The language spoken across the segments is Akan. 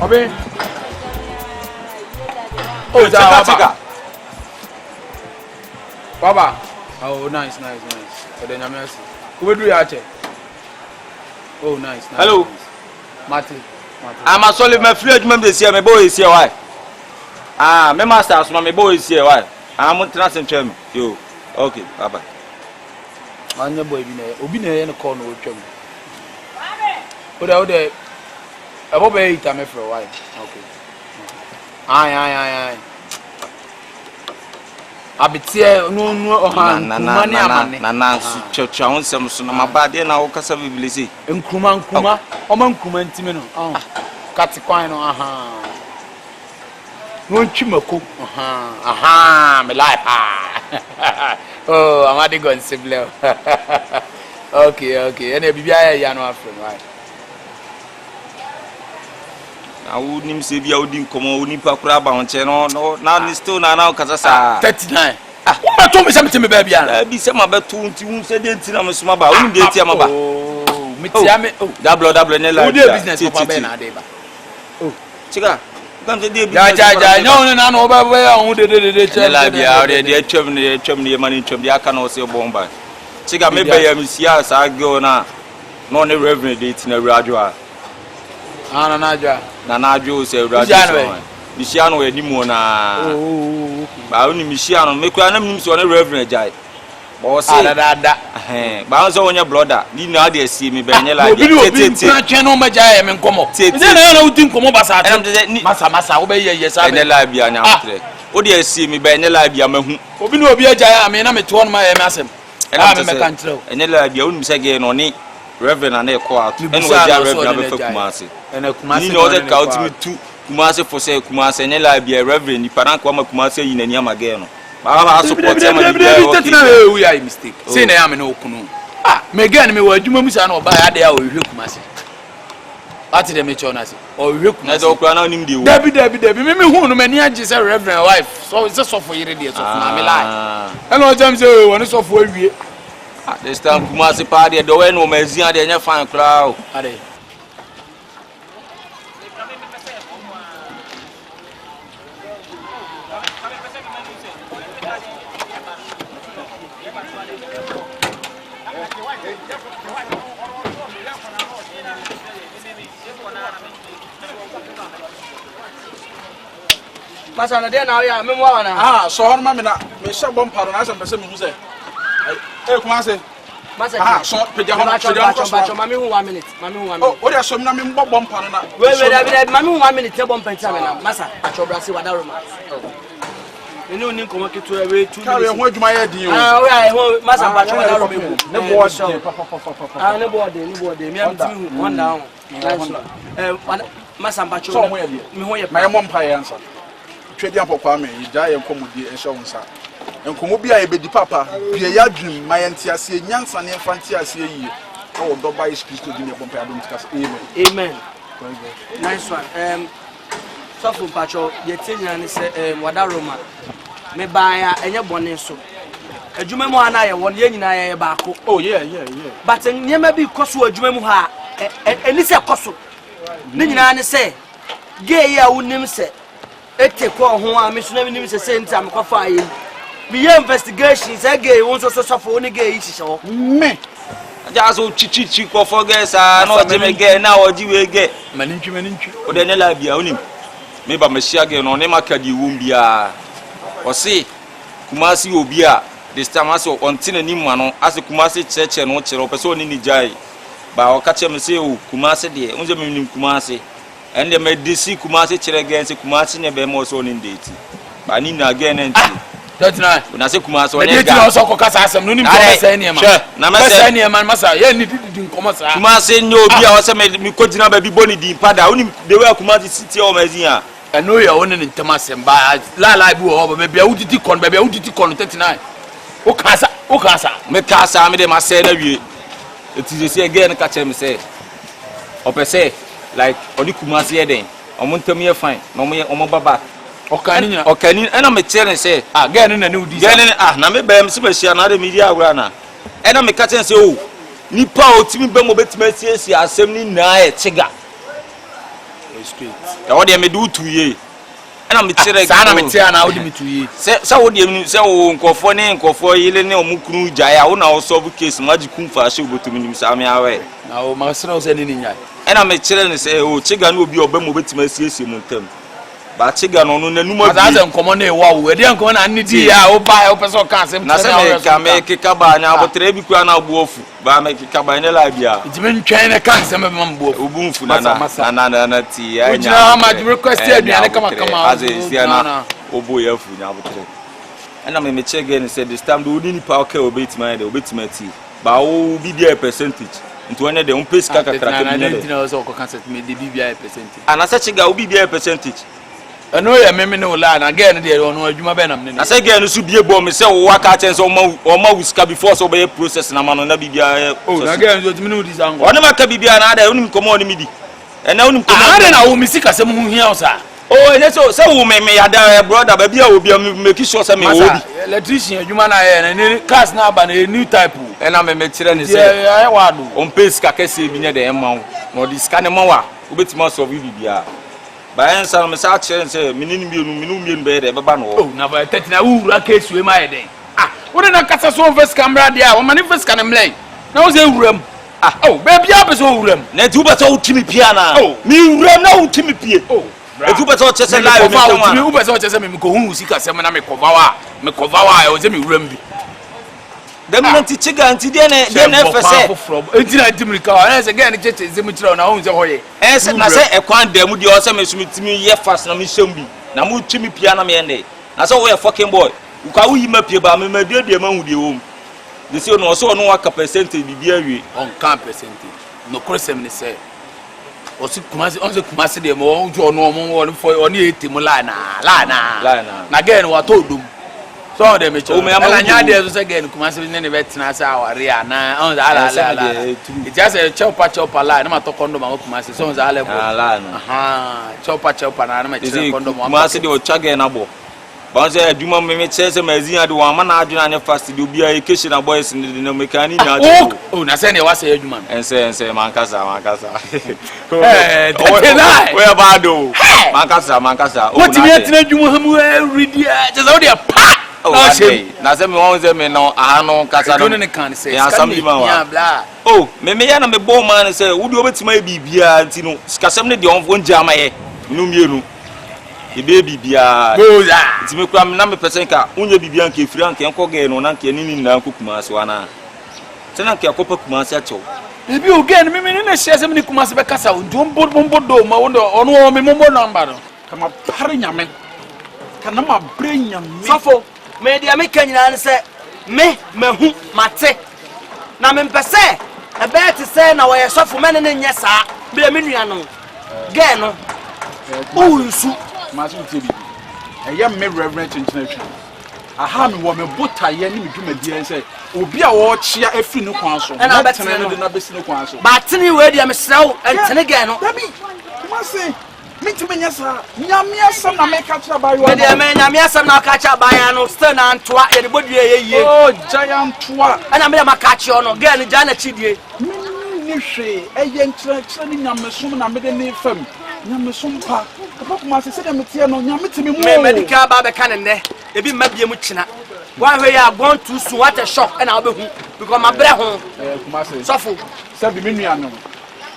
Obe. Oh, Baba. Baba. Oh, nice. Then I'm mercy. Who do you actually? Oh, nice. Hello. Martin. I'm a solid my friend member here. My boy is here. Why? My master, my boy is here. Why? I'm on transit. Yo. Okay. Bye. Anya boy obi na no call no twam. Oda abo be ita me for why? Okay. Ai. Abetie no oha nkruma ne amane. Na twatwa wonsem so na mabade na wo kasa bibilisi. Nkruma oma nkruma ntime no. Kati kwan no no ntwimako. Me life. Oh, I'm at the gun simple. Okay. And be ya no afro, right? Na wo nim se bia odi nkomo oni pakura ba wonche no na still na kasa sa 39. What to me something me baby ana. Bi se mabeto nti hu se de nti na me soma ba hu de ti ama ba. Oh, me ti ame. Oh, double ne la. Who do business papa be na dey ba. Oh, chiga. Come to the business. Ja. No oba we hu de che. La bia de twam ne mani twam de aka na o se bomba. Chiga me be ya me sia sa go na no ne revenue de ti na radio a. Na najo se radio. Misiano we nimu na. Ba oni misiano me kwa na nim so na reverend jai. Ba say da. Ba so wonya brother, ni na dey see me be nye la dey. Obi na twen no ma jai me nkomo. Na uti nkomo ba sa ate. Masa wo be ye sa be. Nye la bia nya aftre. O dey see me be nye la bia mahu. Obi na obi jai am na me to no ma ye me asem. Me kan treo. Nye la bia oni se ge no ni reverend na e ko out. Enu we ja reverend be fa Kumasi. Kumasi. Ni no dey ka ultimate 2 Kumasi for say Kumasi nye la bia reverend ni paran kwa Kumasi yi na ni amage no. Ba support am na we are mistake. Say na am no kunu. Me gan me wa adwuma mu sa na oba ya de a o hwe Kumasi. Ati de me cho na se. O hwe Kumasi. Na do kura na onim de wo. Dabi me hu no mani age say reverend wife. So say so for yire de so for na me lie. E no jam say woni so for awie. This time Kumasi pa de do we no mazia de nya fan kura o. Ade. Masa na de na ya me mo na so hon ma me na me hye bom paro na asem pese me hu se Kumasi Masa so peja hon bacho mami hu 1 minute oh o de so me na me bom paro na we David mami hu 1 minute bom penta me na masa bacho brase wada roma me no nin komo keto we 2 minutes ka we ho adwuma ye din o we ho masa bacho wada roma ne board ne board me am timi hu one down masa bacho so ho ye me ho ye ma ye mom pa ye ansa twedi apokwa me ija ye nkomudi ehye wo nsa nkomo bia ye bedi papa bia ya dwum ma ye ntiase nyansa ne fantiase yi o do ba is Christo di ne bompa adom tikas amen nice one so for pacho ye tenya ne se wada roma me ba ya enye bone so adwuma mu ana ye won ye nyina ye baako oh yeah but nyema bi koso adwuma mu ha eni se koso ne nyina ne se gay ya wonim se ete ko ho a me so na nim se senti am ko fa yi bi ye investigation say gay won so for oni gay yi hihye ho me aja so chichi ko for gay sa na o je me gay na o ji we gay manintwi o de ne la bia onim me ba me shia gay no ne maka di wum bia o se Kumasi obi a this time as on tin ani mu no as Kumasi cheche no kire o pese oni ni jai ba o ka che me se o Kumasi de unje me nim Kumasi and the medisi Kumasi kire gay se Kumasi ne be mo so ni ndeti ba ni na gay na nti that's right una se Kumasi onye ga mediti so ko kasa asem no nim ko mesa ne ma na mesa ne ma masa ye ni didi nkomo sa Kumasi nye obi a o se me ko gina ba bi boni di pada unim de we Kumasi city o mazia eno ya woni ntama asem ba la bi wo ba bia uditi kon ba bia uditi kon 39 o kasa me kasa me de ma se na wie eti se again ka che me se o pese like odi Kumasi eden omo ntam ye fine na omo baba okani ena me chere se again na ne udi again na me bem se behia na de media awura na ena me ka che se o nipa otimi bem obetime siesie asem ni na e chega straight. Ya wo de me do 2 years. Ana me kire sa na me tie na wo de me 2 years. Se wo de se wo nkofo ne nkofo yile ne omukunu jaya wo na wo solve case maji kun fa hye obotum nim sa me awe. Na wo ma sere wo se ni nyai. Ana me kire ne se o chiga na obi obam obetima asiesie mu ntam. Ba chiga no no nanum abi. Aza nkomo na ewa wo. E de nkomo na nidi ya wo ba wo pese o kan asem. Na se me ka me keka ba nya abotre bi kwa na abuofu. Ba me keka ba ne la bia. Ntime ntwen ne kan asem be mambuofu. Obumfu na ti ya nya. Ujina ma request aduane kama aze sia na obo ya fu nya abotre. Ana me chege ne say this time do ni pa okay obetima ti. Ba wo bi dia percentage. Nti wona de pay ka kakra ka ni de. Na so ko kan set me de bi bia percentage. Ana se chega wo bi bia percentage. Eno ya meme ne ola na again de ono adwuma be nam ne. Na se again so bie bom se wo waka chen so o ma wuska before so be process na ma no na bibia. Oh na again so timi no di zango. Ono ma ka bibia na ada onim komo onim di. Ena onim komo. Ade na wo misika se mu hia o sa. Oh ene so se wo me ya da brother ba bia obi make sure se me wo bi. Electrician adwuma na ye na cars na aba na new type. Ena me kire ne se. Ya wa do. On pay ska kese bi ne de emma wo. No di ska ne ma wa. Obetima solve bibia. Ba ensa no me sa chere se minini mienu be de beba no. Oh na ba 30 na wura case we ma ye den. Ah, wo de na kasa so first camera dia, wo mani first can mlei. Na wo se wuram. Ah, oh, baby a be so wuram. Na tu be so utimi pia na. Oh, mi wuram na utimi pie. Oh. E tu be so chese live me kwa. Tu be so chese me ko hu sika se na me cover wa e wo se me wuram bi. Dem na ti chiga nti de na fese. Enti na timrika wa na se ga ne cheche ze mu kire na hu se hoye. Se na se ekwan dem de o se me sumitimi ye fast na me hyem bi. Na mu twimi pia na me ende. Na se wo ye fucking boy. Uka wo yima pie ba me de ma hu de wo. De se no so no waka percentage bibia wi. On kan percentage. No krosem ne se. O si kumase de mo o jo no mo won fo oni etimu la na. Na ga ne wa to dum. So de me cho. Na nya de so se gen kumase ne ne betina sa aware ana on za ala. It just a chopa la na ma to condom ma kumase so on za ala. Aha, chopa na ma chire condom ma. Kumase de o chage na bo. Ba se aduma me chese mazin ade wa ma na aduna anya fast de obi a kitchen na boys ne de no mekani nya. Oh, na se ne wa se aduma. Ense mankasa. Where ba do? Mankasa. What you get na aduma ha mu ready. Just how they pa. Na se me won se me no ahano kasa no ne kan se assembly man wa oh me ya na me bo man se wo de obetima bibia nti no kasam ne de on jama ye no mienu e be bibia nti me kura na me person ka unye bibia nka efiri anka enko ge no na nka ni na kokuma se wana se na nka kopa kuma se acho ebi o ge me na hye se me kuma se be kasa do do ma wo ono me mombo number no kama pare nyame kana ma bre nyame safo me dia me kanyina ne se me mahu mate na me mpese e be te se na wo ye sofo me ne nya saa be me nua no ge no o nsu ma so te bi eye me reverend chinchina aha me wo me botaye ni me dwumadi en se obi a wo chia afi ne kwan so na tene no de na besi ne kwan so ba tene we dia me srawo entene ge no dabi ma se minti menya sa nyame asam na me ka kira bayo me de me nyame asam na ka kira bayo no still na antoa ye de bodue ye oh giant toa ana me ma ka kira no ge ni jana chidie ni hwe eye ntra ni nyame som na me de ne fam nyame som pa papa kuma se de metie no nyame timi mu me medical ba be kan ne e bi mabie mu kina wa hwe ya gone to su what a shock and obehu because my bre ho kuma se sofo se bi me nua no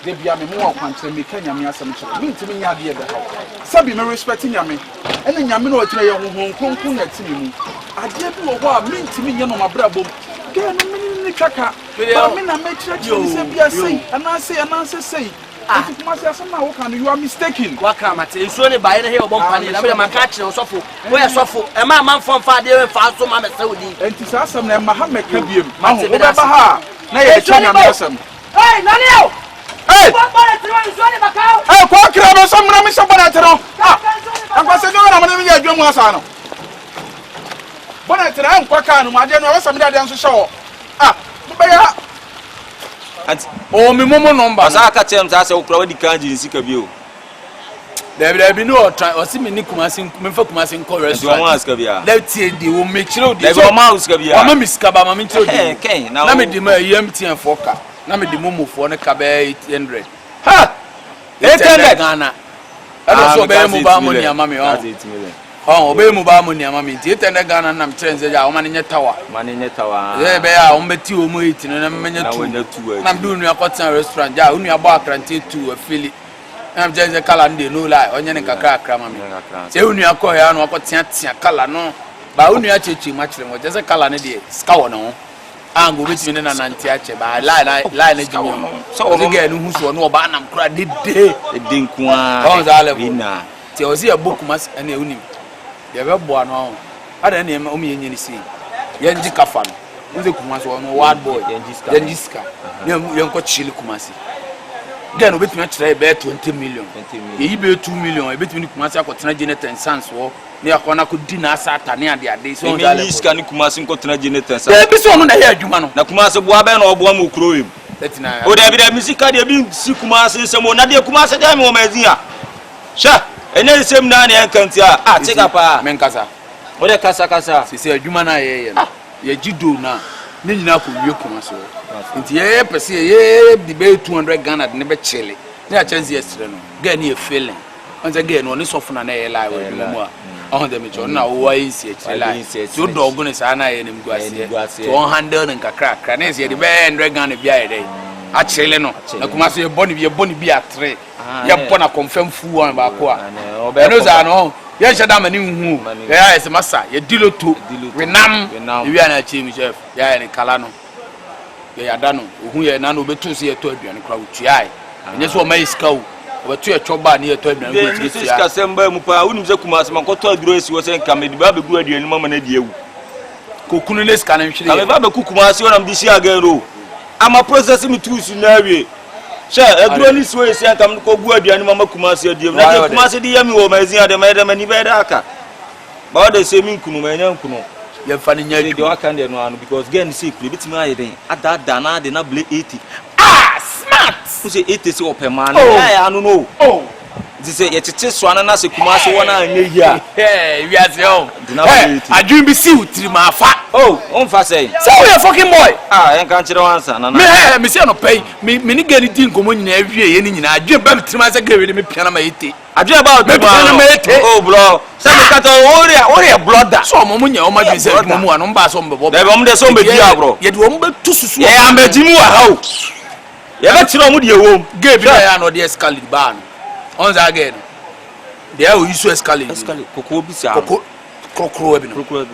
de bia me mo akwantre me ka nyame asem kire me ntimi nya de ye be ha sabi me respect nyame ene nyame no akire ye honhon kronkron na timi mu ade bi wo ho a me ntimi nye no mabra bom ke no me ni twaka ba me na me kire kire se bia sei anase sei kuma se asem na wo kan you are mistaken wa kramate enso ne bae ne he obon pani na be ma ka kire sofo wo ye sofo e ma manfo mfa de fa so ma me se wodi enti sa asem na ma ha me ka biem ma ho wo be ba ha na ye kire nyame asem hey nanio hey bora tiro enso ne bakao hey kwa kira no sam na me se bora tiro akwa se no na me nya adwom asa no bora tiro en kwa ka no ma de no wa sam de ade nso hye wo be ya o me momo number asa ka chem sa se okura wadi kanji nsika bio there be no try o si me ni kumasi me fa kumasi nko restaurant do aska bia let tie de wo me chiro de so ma aska bia o ma miska ba ma me chiro de ken na me di ma yamtien foka na me di momo fo ne ka be 800 ha 800 Ghana ɛna so obey mu ba mo ni ama me obey mu ba mo ni ama me ti etende Ghana nam trenze ja o ma ne nyetawa be ya o mbeti o mo iti no na menya tu na mdu nu akota restaurant ja unu abo akrante tu afili na mjenze kala ndi no lie onye ne kakra akra ma me se unu akọ ya no akota tia kala no ba unu achechi ma kire mo jeze kala ne de ska wo no ango beti me na nanti ache ba line ejimi so o ge nu hu so no ba nam kra dede nko a on za level ti o si e book mas ene uni de be bo ano ada ne o me yenye ni si yenji kafa no nze kuma so no ward boy yenji ska ne yenko chili kuma si gen obeti me kire be 20 million ye be 2 million ebeti me kuma si akotena Jonathan Sans wo ne akona ko di na asata ne ade so on za level ska ni kuma si nkotena Jonathan Sans e bi so no na ye adwuma no na kuma si boa be na oboa mu krowem o de bi de musika de bi si kuma si semo na de kuma si de me o mazia sha ene sem na ne enkantia cheka pa men kasa o de kasa si adwuma na ye ye jido na ne nyina ko wie kuma so nti ye pese ye di be 200 Ghana de ne be chele ne a chance yesterday no ga ne e feeling on say ga no ne sofuna na ye lie we mu a on dem cho na wo wa yin si lie so dog ne sa na ye ne mguase so on handle ne kakra ne se ye di be 100 Ghana bia ye dey a chele no na kuma so ye boni bi a 3 ye bona confirm fu one ba ko a no za no ye shada mani hu ya ese masa ye diloto renam wi ana chimi chef ya ne kala no ye yada no ohu ye na no betu se ye to aduane kra utuai enye so mai ska o betu ye choba ne ye to aduane ko ti ska semba mu pa unim se kuma se mankoto aduro esi wo se nka me di ba be gu aduane mama na di ewu kokunu ne ska na nhwire ka me ba be kuma se wonam di si aga ro ama process mi tu su na awie she aduro ni so esi nka me ko gu aduane mama kuma se di ewu na di kuma se di yami wo mazin ade ma ni be da aka ba o de se mi nkunu ma nya nkunu ye fani nya di wa kan de no anu because gen see kure bitimi aye den ada na de na ble 80 smart who say 80 se opema na ya anu no di say ye tete so ana na se kuma se wona anya hia wi ase o adwin bi si utiri ma fa on fa say we fucking boy en kan kire wansa na me se no pay me ni gani di nkomo nyina awie ye ni nyina adwin ba me tirima se gawe me piana ma yete adwin ba me piana ma yete bro say me kata ori brother so mo nya o ma bi se mo mu anu mba so mbebo da ba mo de so mbe bia bro ye de o mbe tususu ye ambejimu wa ha o ye be tiro mu de ewom gabe ya no de escalate ba no on za again there we use escalate koko bi sia kokro ebi no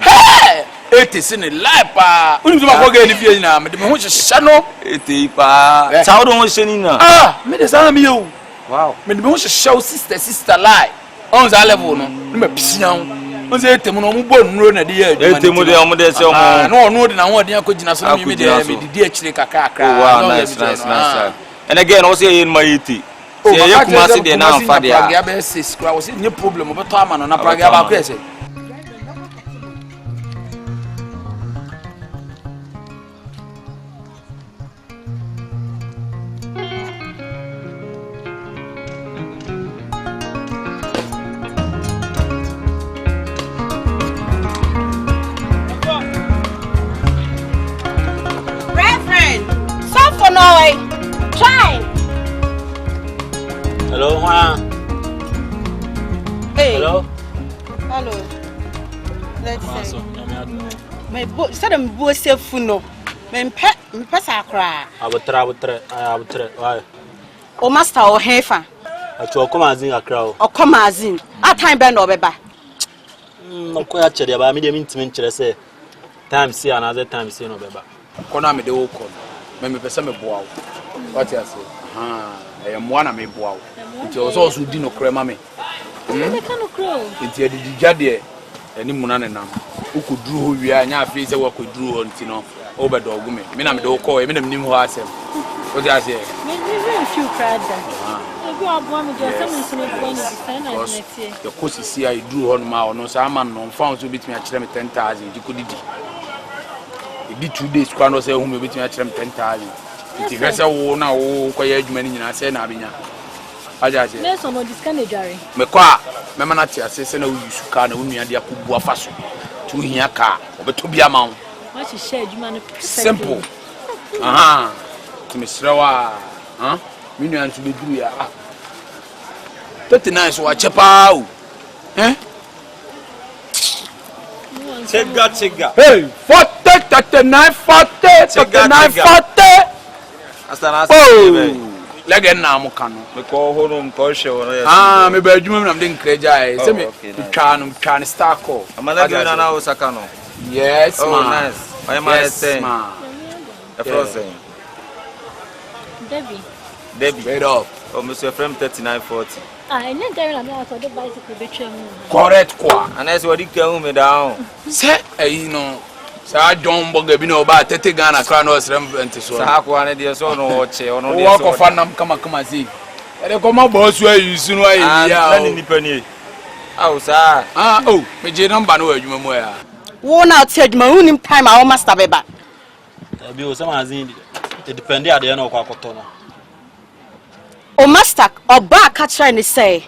ete se ne life pa uni so ma ko ga ni fie na me de me ho hye no ete pa sa wo do ho hye ni na me de sa na me yo wow me de me ho hye sister lie on za level no me pisia on say ete mu no mu bo nuro na de ya adwuma ete mu de o mu de se o mu no no de na ho de akogina so na me de di akire kakra wow nice and again also ye ma yiti ye kuma se de na amfa de ya be se skra wo se nye problem obeto ama no na praga ba ko ese Try. Hello, Juan. Hey. Hello. Let's see. My book said I'm both safe no. Me pesa akra. I will try. Why? O master o hefa. Acho come azin akra o. O come azin. At time be no beba. No ko ya chere ba me de mintimi chere say. Time see another time see no beba. Kona me de wo ko. Me pesa me boa wo. What you say? I am one of me boa. It was also dino crema me. Me can no crow. It ye di jade eni munane nam. Who could drew we are nya face we could drew on tino over dog me. Me na me do call me nim ho asem. What you say? Me feel proud that. You are born with your some in the design and next year. The course is here I drew on my no so man no found to beat me a chere me 10,000 you could didi. It did 2 days kwano say who me beat me a chere me 10,000. Ti vese wo na wo koye adwuma ni nyina se na abenya aja je Neso no discount ejare me kwa me mana ti ase se na wo yusu ka na wo nua de akobu afaso tu hia ka obeto bia ma wo ma chi share adwuma no simple ti me srewa me nua nso beduru ya 39 so achepa o. Chega. Hey, 40, 39, 40, 39, 40. Astana Oh, legend na mo kanu. Me ko horo mko hwe wona ya. Ah, me ba adwuma na me nkreja e. Se me twa no star call. Amana bi na Osaka no. Yes, oh, ma. Nice. Why am I saying? The frozen. Debbie. Wait up. Oh, Mr. Frame 3940. I need to for the bicycle between. Correct kwa. And that's what he came me down. Say, you know, sa John Bongo bi no ba 30 Ghana kra no srem ente so. Sa kwa na de so no oche, ono de so. Wo ko fa nam kama si. E de ko ma boss wa yusu no ayi ya. Na ni nipa ni. Aw sa. Oh, me je number no adwuma mu ya. Wo na ati adwuma unim time a wo master beba. Bi o sama azin it depend ade na okwa akoto no. O master oba ka try ni say.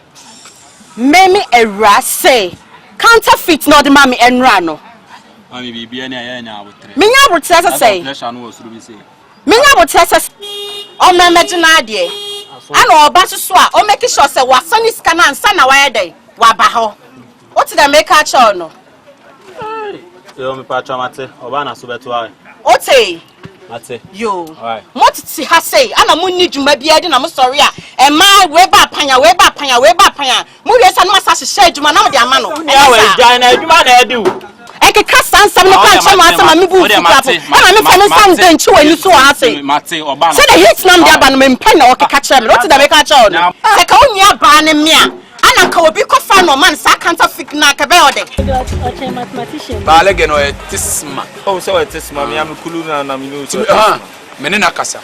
Memi era say counterfeit no de mami enra no. Mami bibia ni aya nya abotre. Menya abotre say. Pressure no osuru bi say. Menya abotre say. O memegina ade. Ana oba so a o make sure say wa sani scan ansa na wa dey. Wa ba ho. What did I make a show no? Yo me pa chamate oba na so beto ai. Ote. Mate. Yo. Alright. What ti ha say? Ana munni dwuma bia de na mo sorry a. E ma we ba panya. Mu we sa no asa hye dwuma na mo de ama no. Ya we jan na dwuma na edi o. E ke ka sansam no ka che ma sama mi bu fu kapo. Ana me fa me sam de nchi wani so ha say. Mate oba na. Say the hit nam de aba no me mpa na o ke ka che me. What did I make a show no? Se ka onyi aba ne me a. Ana ka obi ko fa no man sa counterfeit na ka be ode. Okay, mathematician. Ba lege no tisma. Oh, so it is mami am kulu na mi no so. Mene na kasa.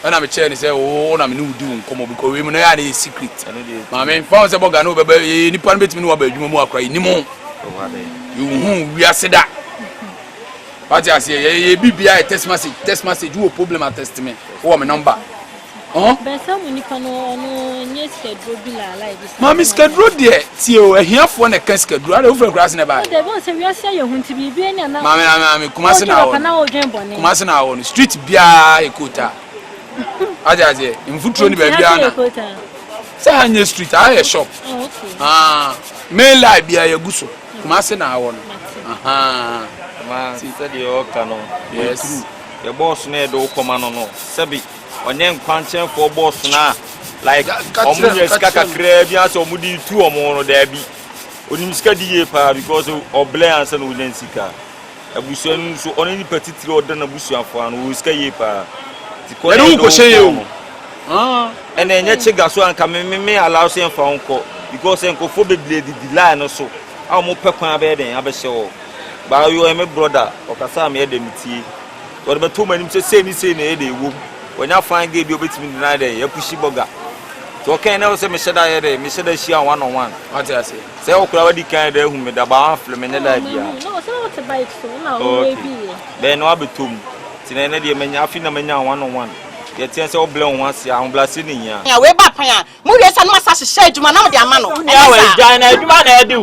Ana me che ni say o na me no du nkomo because we mu no ya na secret. Ma me fa se boga no beba nipa no betimi no wa ba adwuma mu akra ni mo. You we aseda. What you say ye bibia text message wo problem at testament. Wo me number. But some nipa no nye schedule bi la like this. Mami schedule there ti o ehiafo na kan schedule ada ofre class na ba. They won say we ase ye hunti bibia ni na. Mami kumase na wo. Kumase na wo street bia ekota. Ajaje mfutro ni ba bia na. Say hanye street a shop. Oh, okay. Main line bia ye guso. Kumase na wo no. Ma say the okano. Yes. Your boss na do koma no. Sebi onye nkwanchen for boss na like omu sika kakra bia so omu di tu omu no da bi onim sika di ye pa because oble ansa no len sika abusu nu so oni petitiri oda na busu afo anu sika ye pa ti ko le ko shey o ene enye chega so anka me allow say fa onko because enko fo beble di line no so a omu pekwan abeden abehye wo ba yo me brother okasa me de mitie wo be to manim say na e de wo when you find game you between the night you push burger so okay now say me sheda here there me sheda share one on one what you say okura wadi kan there hu me da ba film me da bia no so what bike so na o be then no abetum tin na de menya afi na menya one on one ye tin say oble on ase a blase ni ya Ya we ba pan mu we sa no asa hye dwuma na mo de ama no. Ya we jan na dwuma na edi o.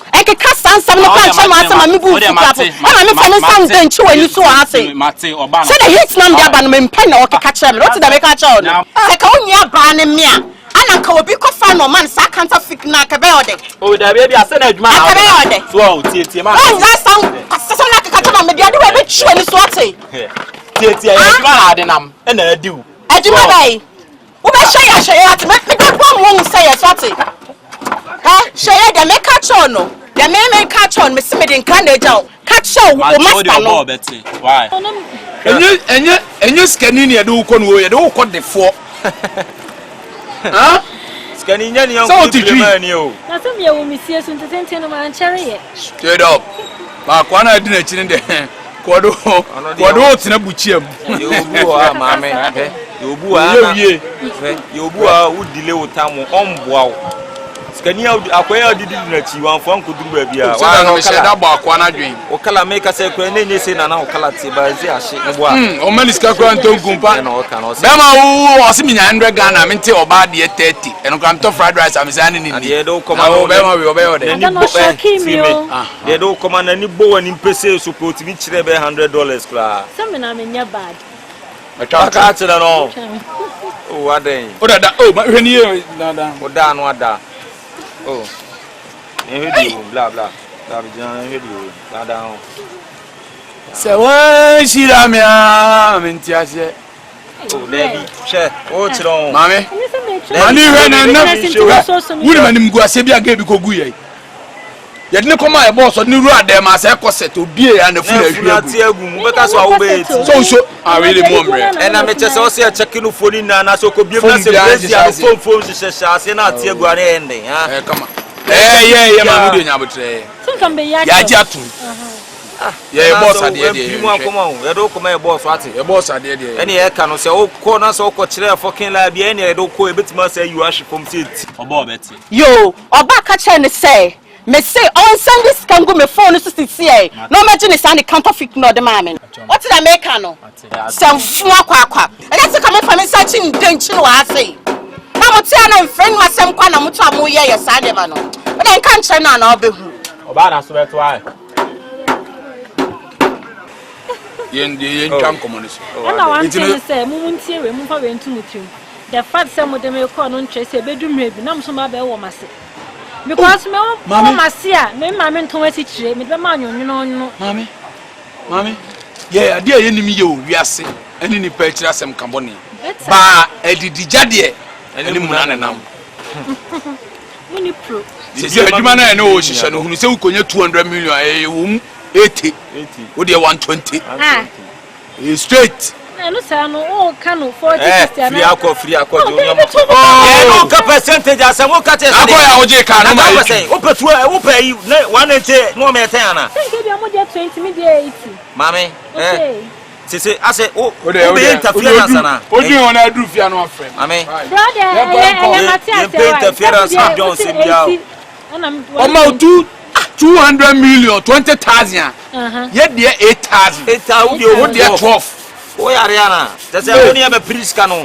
Eke ka sansam no ka che ma sama mi bu fu kapo. Ana me fa me sam de nchi wani so ha say. Mate oba na. Say the hit nam de aba no me mpa na o ke ka che me. What did I make a show no? Se ka onyi aba ne me a. Ana ka obi ko fa no man sa counterfeit na ka be ode. O da be bia se na dwuma na. Ka be ode. So o tie ma. Oh na sam na ka na me de ade we be twa ni so ate. Tie ya dwuma na ade nam. E na adi o. Adwuma bai. Wo be hye ya ate me de bom wo say ya so ate. Hye de make a show no. The man catch on me see me den kan dey jaw catch show wo master no why enye scanning ne do ko no ye do ko de fo scanning nya ni an ko de ni o na so me wo mi sie so ntenten no man chere ye straight up ba kwa na di na chi ne de kodo tina buchiam yo bu a ma me yo bu a yo bu a wo delay wo tamu omboa wo skania akwaya didi na chi wan fo anko duru ba bia wa no me sheda ba akwa na dwen o kala me ka se kwa ne se na na o kala ti ba zi ahye ngboa o mani ska kwa nton kumpa bema wo o si minya 100 Ghana me nte oba de 30 eno kam to fried rice am say ni de do koma o bema we obe de ni bo de do koma na ni bo wani mpese so ko ti bi kire be $100 kla some na me nya bad ka tira no o waden o da o ma hwani e da o da no ada Oh. Blah blah. Blah blah down. So when she ramia mintiase. Oh, Debbie. Share. Oh, chiro. Mame. Mani we na wuri manim gu ase bia ga bi kogu ye. Ye de koma e boss ni ru adem ase koset obie ya na funa agu mu beka so awo be ti. So I really momre. And I met so say check no phone na na so ko biem na se president phone sheshe ase na ate agu ana ende ha. Come on. Yeah, ma mu de nya botre. Think be ya. Ya jatu. Yeah, boss ade de. Mu akoma o. Ye do koma e boss ate. Ye boss ade de. Ene ye ka no se o ko na so ko kire fucking la bia ene ye do ko e betima say you ash from sit. Obo beti. Yo, oba ka che ne say. Me say on send this can go me phone so sit here. No imagine it's any counterfeit no the mama. What did I make no? Some fwa kwa. And that's come from searching denchi no I say. Na mo tia na friend masem kwa na mutu amu ye ye sade ma no. But then kan che na na obehu. Oba na so beto ai. Yen kan communist. And I want to say mumuntie we mfa we ntu mutum. The fact say mo dem e call no ntre say bedum rebi na so ma be wo mase. Because me mama a me mama nton ati chire me be ma anyonyo no. Mami. Yeah, ade ye nim ye o wiase. Ani ni pa chira sem kamboni. Ba edidija de ani mu na nenam. Muni pro. Se adwuma na no o hihye no hunu se ukonya 200 million e wum 80. Wo de 120. Straight. No say no o kan 40 60 na. Free akọ de onye mo. Oh, no ka percentage asem o ka te. Akọ ya o je ka no ma. O petu o pay 180 no me 10 ana. Think be mo de 20 me de 80. Mami. Sisi ase o be interference na. O di won na duru fia no afrem. Mami. Brother, Matthias say interference na John say bia. O ma 200 million 20,000. Ye de 8,000. 8,000 o de 12. O ya Ariana, that's a only a priest canon.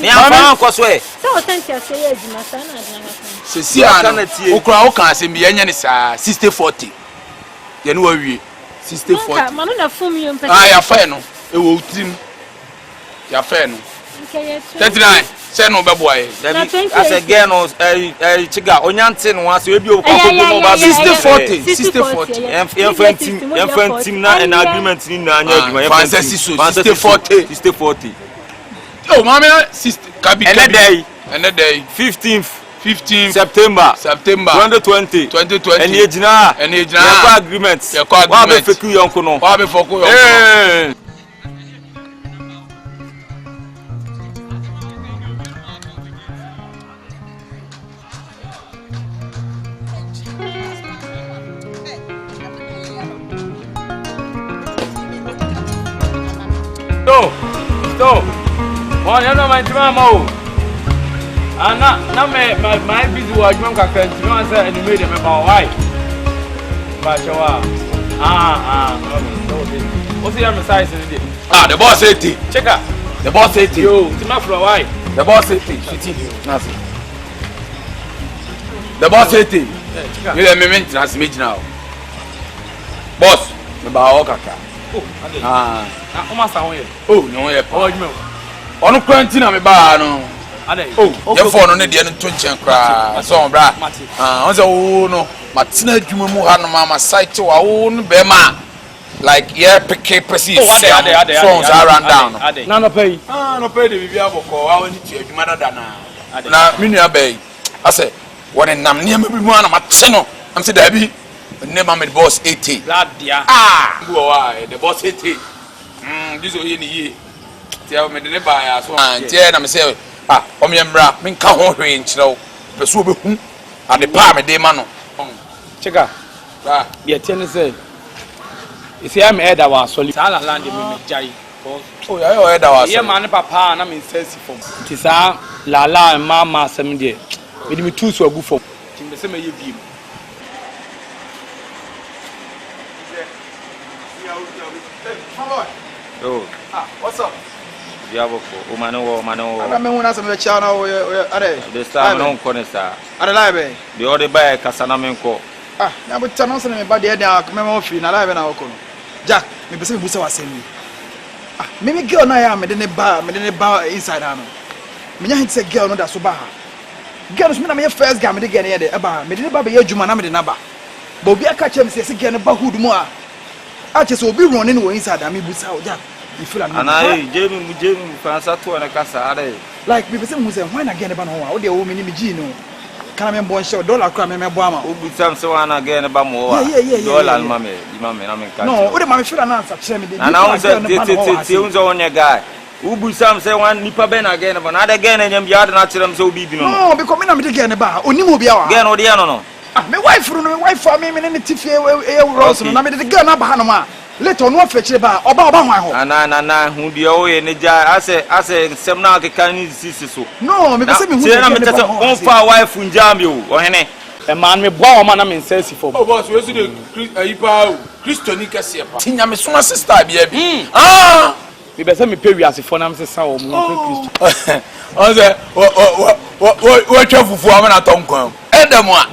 Me am for coswe. So Cynthia say ejuma sa na adana kan. Se si ana. Okura o kan se me yenya ne sa 60-40. Ye no awie 60-40. Manu na fum yo mpese. Ah ya fa no. E wo utrim. Ya fa no. 39. Say no be boy. As a girl no chiga onyante no ase we bi o kwako mo ba 60-40. 60-40. Em na an agreement ni na anya adwuma em 60-40. Oh mama 60 kabi ene day 15th September 2020 and ye jina agreement wa be feku yonko no wa be foku yonko So, one you know my mama. Na my busy work man ka kan ti man say any made me ba why. Ba chawa. What's your size in it? The boss 80. Check. The boss 80. Yo, ti ma from why? The boss 80. Nasi. The boss 80. You let me mention as me now. Boss, me ba o kaka. Oh, Oma sa won ye. Oh, no ye. Oh, you onu kwantina me ba no. Oh, ye for no ne de no to nchen kra. So bra. On say oh no, matina adwuma mu ha no mama site wa wo no be ma. Like yeah, pick person. So around down. Na no pay. No pay the bibia boko wa woni ti adwuma dada na. Na me nua bay. I say, when nam ne ma bi mu na mate no. Am say da bi. Ne ma me boss 80. Lad dia. Go why the boss 80. This o ye ni ye. Tia me de ne ba ya so. Tia na me say o me mbra me nka ho hwe nkyerɛw. Peso be hu. Ade pa me de ma no. Cheka. Ba, ye tie ne say. Isi am header wa solid. Sala land me jai. Oh ya yo header wa. Ye ma ne papa na me sense form. Ti sa la mama sem de. Me di me tu so agu form. Ti me se me ye bi. Oh. What's up? Yawa ko mano. Ana me wona se me chia na o are. The star no ko ne sa. Are live. The other buy kasana me ko. Na bo channel se me ba de me mo free na live na o ko no. Jack, me be se me busa wasem ni. Me girl na ya me de ne ba inside na no. Me nya hit se girl no da so ba ha. girls me na me first game de gene de eba me de ba be adwuma na me de na ba ba obi aka chem se gene ba hood mu a che so obi run ne wo inside am busa o ja you feel am ana jemi fansa to na kasa are like me be say mu say why na gene ba no ho a wo de wo me ni me gi no kana me bon show dollar kra me bo ama o busa se wana gene ba mo wa dollar ma me na me ka no wo de ma me feel na answer chere me de ana o say te unzo onye guy ubu sam say wan nipa be na gene ba na de gene nyam ya de na chere me say obi bi no because me na me de gene ba onimo obi awa gene o de no me wife ru no me wife for me ne tifie e rose no na me de gene ba ha no ma later no afechire ba oba hwan ho na hu de o ye ne ja ase sem na ke kan ni sisi so no me be say me hu na me tete on fa wife njam yo o hene e man me boa o ma na me sense for oh boss we see the ayipa Christoni kase pa tinya me so sister bia bi me be say me pe wiase for na me sesa o mu pe Christo on say wo twa fufu am na tonkon edem a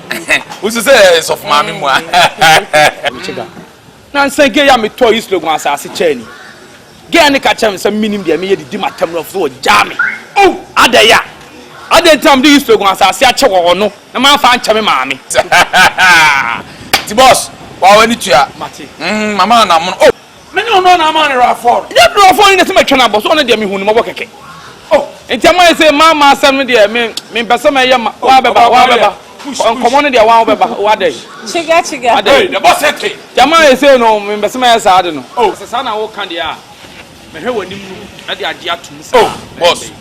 wo say so for mama mu a na nsenge ya me to islogun asase chani ge ne ka chem se minim de me ye didi matam no so jami adaya ade tam de islogun asase a che wo no na ma fa nche me maame ti boss wa wani tua mate mama na mo me no na ma ne rafor ye rafor ni se me twa na boss on de me hu ni mo keke enti ama say mama asem de me pese me ye wa beba on common dia wa beba wa dey chiga hey the boss say jama say no me be say sa ade no se sa na wo kan dia me hwe wani mu na dia ade atum sa boss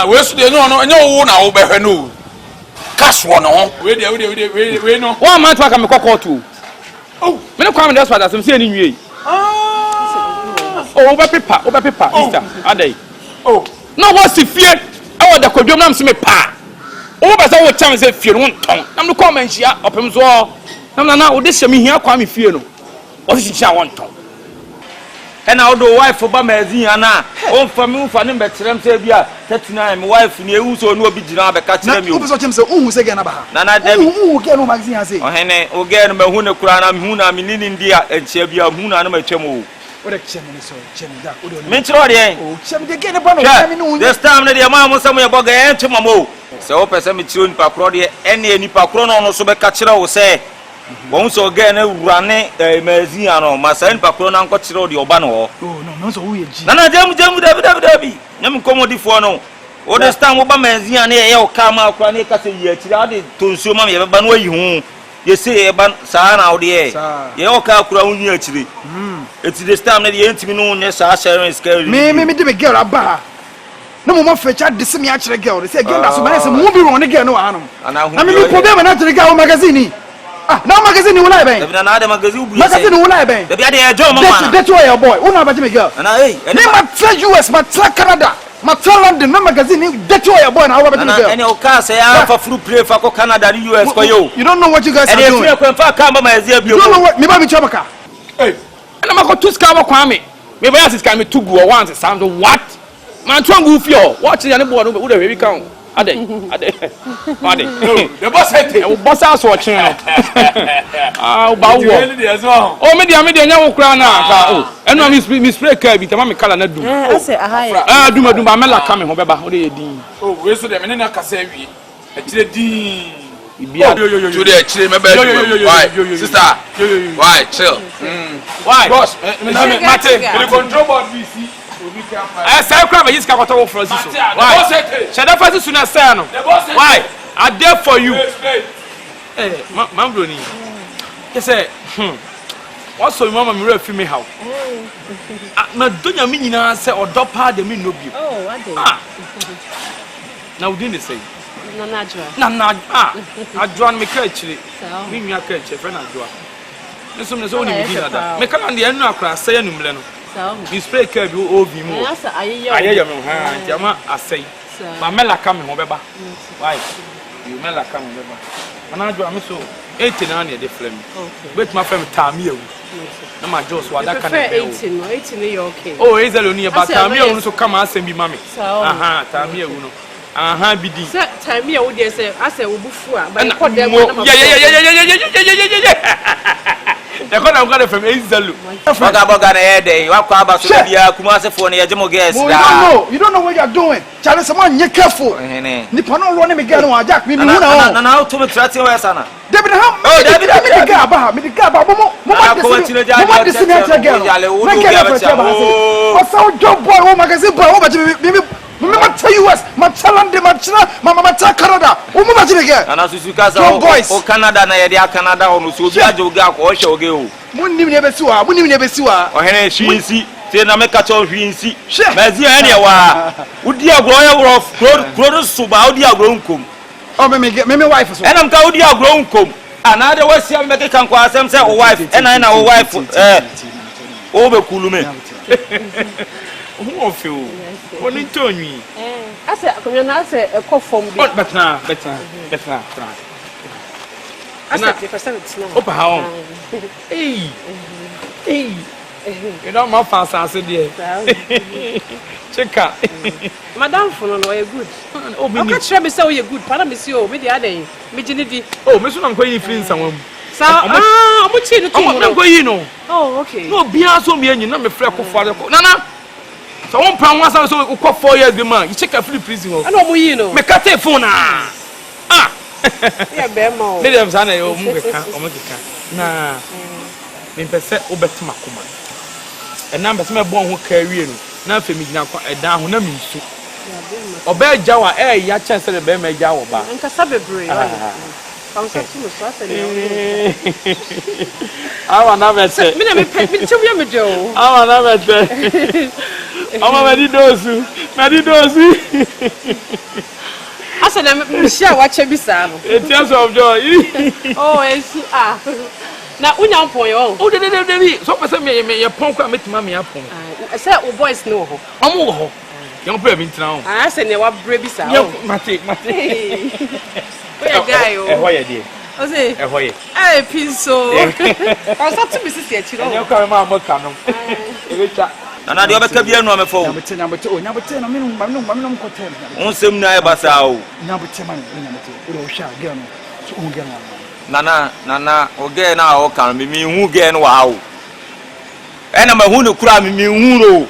we su de no enya wo na wo be hwe no cash wo no we no wa man to aka me kokoto me no kwa me desperate asem say ni nwie wo be paper Easter ade no wo si fie e wo da kodwom na me se me pa o ba sa wo cham se fie no nton na me come nhia opem so na wo de hyem hia kwa me fie no wo si hia won ton ena wo do wife ba mazin ana o fa me ufa ne betrem se bia 39 me wife ni ewu so no obi gina be ka kire mi o wo so chem se uhu se gena ba ha na dem uhu ke no magazine ase o hene o ge no mahu ne kura na hu na me nini ndia enchia bia hu na ma twem o ore chem ne so chem da o do me tro de o chem de gena ba no chem ni this time ne de ma mo sam ye boga en twem mo se o pese me tiro nipa kro de ene nipa kro no so be ka kire wo se won so ge na wurane mazin ano ma sa nipa kro na nko kire o de oba no no so wo ye ji na jam dabi nyam komodi fo no o de stand wo ba mazin ana ye o ka ma akra ne ka se ye kire ade tonsuo ma ye ba no ayi hu ye se ye ba sa na o de ye o ka akra hu nya kire eti de stand na ye ntimi no nya sa sharing scary me de be girl aba no mo fecha disi me a kire girl say girl da so ma say mo bi ron ne girl no anom na me problem na kire girl magazine na magazine wo lai ben da na de magazine bu magazine wo lai ben da bia de e jo mama that's why your boy una ba me girl na hey ne ma tra US ma tra Canada ma tra London na magazine that's why your boy na wo ba me girl any o ka say ya fa furu play fa ko Canada ni US ko yo you don't know what you guys are doing e fa ka ma mazia bi you don't know what me ba mi chobaka hey na ma ko tuska ba kwa me ba ya siska me tugu o once sound what man twangu fio watch ya ne bo no wo da we kan ade the boss say o boss aso o chen no ba wo o me dia nya wo kura na ka eno mi spray car bi tama me kala na dum ase ahaya dum ba me la ka me ho beba o de din we so de me na kasa wi e tire din ibia to de tire me ba why sister why chill why boss mate the control board we see say crab is ka kwato for so why shada fasi suna say no why I there for you man bro ni you say what's so mama me refi me how na donya me nyina say odo pa de me no bi na we didn't say na adwa me ka chire me nwa ka chire fe na adwa nso me so oni bi na me kala de anu akra say anumle no you spray car bi obi mu ayeye me ha jama asai ba mela ka me ho beba why you mela ka me beba ana jo am so 80 na na de flame bet ma flame tamie wu na ma jo so ada ka na be 80 no you okay oh ezelo ni ba tamie wu so kama asem bi mame aha tamie wu no aha bi di tamie wu de say ase wo bufu a ba ko dem na ma The corner I'm going from Azalu. Boga na head. Wa kwa ba so bia Kumasi for na yejemo guest da. You don't know what you're doing. Charlie, someone you careful. Nipa no run me girl on Jack me na. Na how to me threaten we sana. David how? Oh, David me ga ba, me ga ba. Mo this na girl. Na girl for tell ba. O so job boy, o magazine boy, o ba me tell you what, my talent de my Canada. O mo ba me girl. Na susu ka sa o Canada na ye dia Canada o no so bi ajo ga ko hwe oge o. Mo nim ne besi wa. O hene hwinsi. Say na me ka cho hwinsi. Mazi ene wa. Udi agro ye kro suba udi agro nkom. Oh me wife so. Enam ka udi agro nkom. Ana de wasi am make kan ko asem say o wife. Ena o wife o be kulume. Who of you? What in Tony? I said, I said, a cough from better. I said, Opa, how? Hey, you know, my fast answer, dear. Check out. Madame, for no, you're good. Oh, me can't share me so you're good. Pardon me, so with the other day. Oh, Miss, I'm going to find someone. So, I'm going to Oh, okay. No, be also me and you know me, Freck of Father. Nana. So one pound was also 4 years the man. You check a free prison. I know who you know. Me cut a phone. Ah. Yeah, Bemo. Let them say o mugeka. Na. Me pese obetima kuma. E na pese me bon ho career no. Na fe mi gina kwa e dan ho na mi nsu. Oba Yawa ya chance le be me Yawa ba. Nkasa bebre. Concept no so ase awa na bete. Me na me tewia me do. Awa na bete. Ama medi dozu. Asa na me share wa che bisa no. In terms of joy. Oh, esi na unya mpon yo. Oh, de. So person me pon kwa metima me apon. Say o boys no ho. Omo ho. Yon pe mi ntina ho. Asa ne wa bre bisa. Mate. Oya guy o. Ehoye de. O say ehoye. Pinso. O sa tu bisi se chi ro. Enyo kwa ma moka no. Ebecha. Na de obeka bia nu amefo. Nyabete no me no ko tem. Onsem na e basa o. Nyabete man nyabete. O sha girl no. So o girl Nana o girl na o kan me hu girl no wa o. Ena ma hu ne kura me hu ro.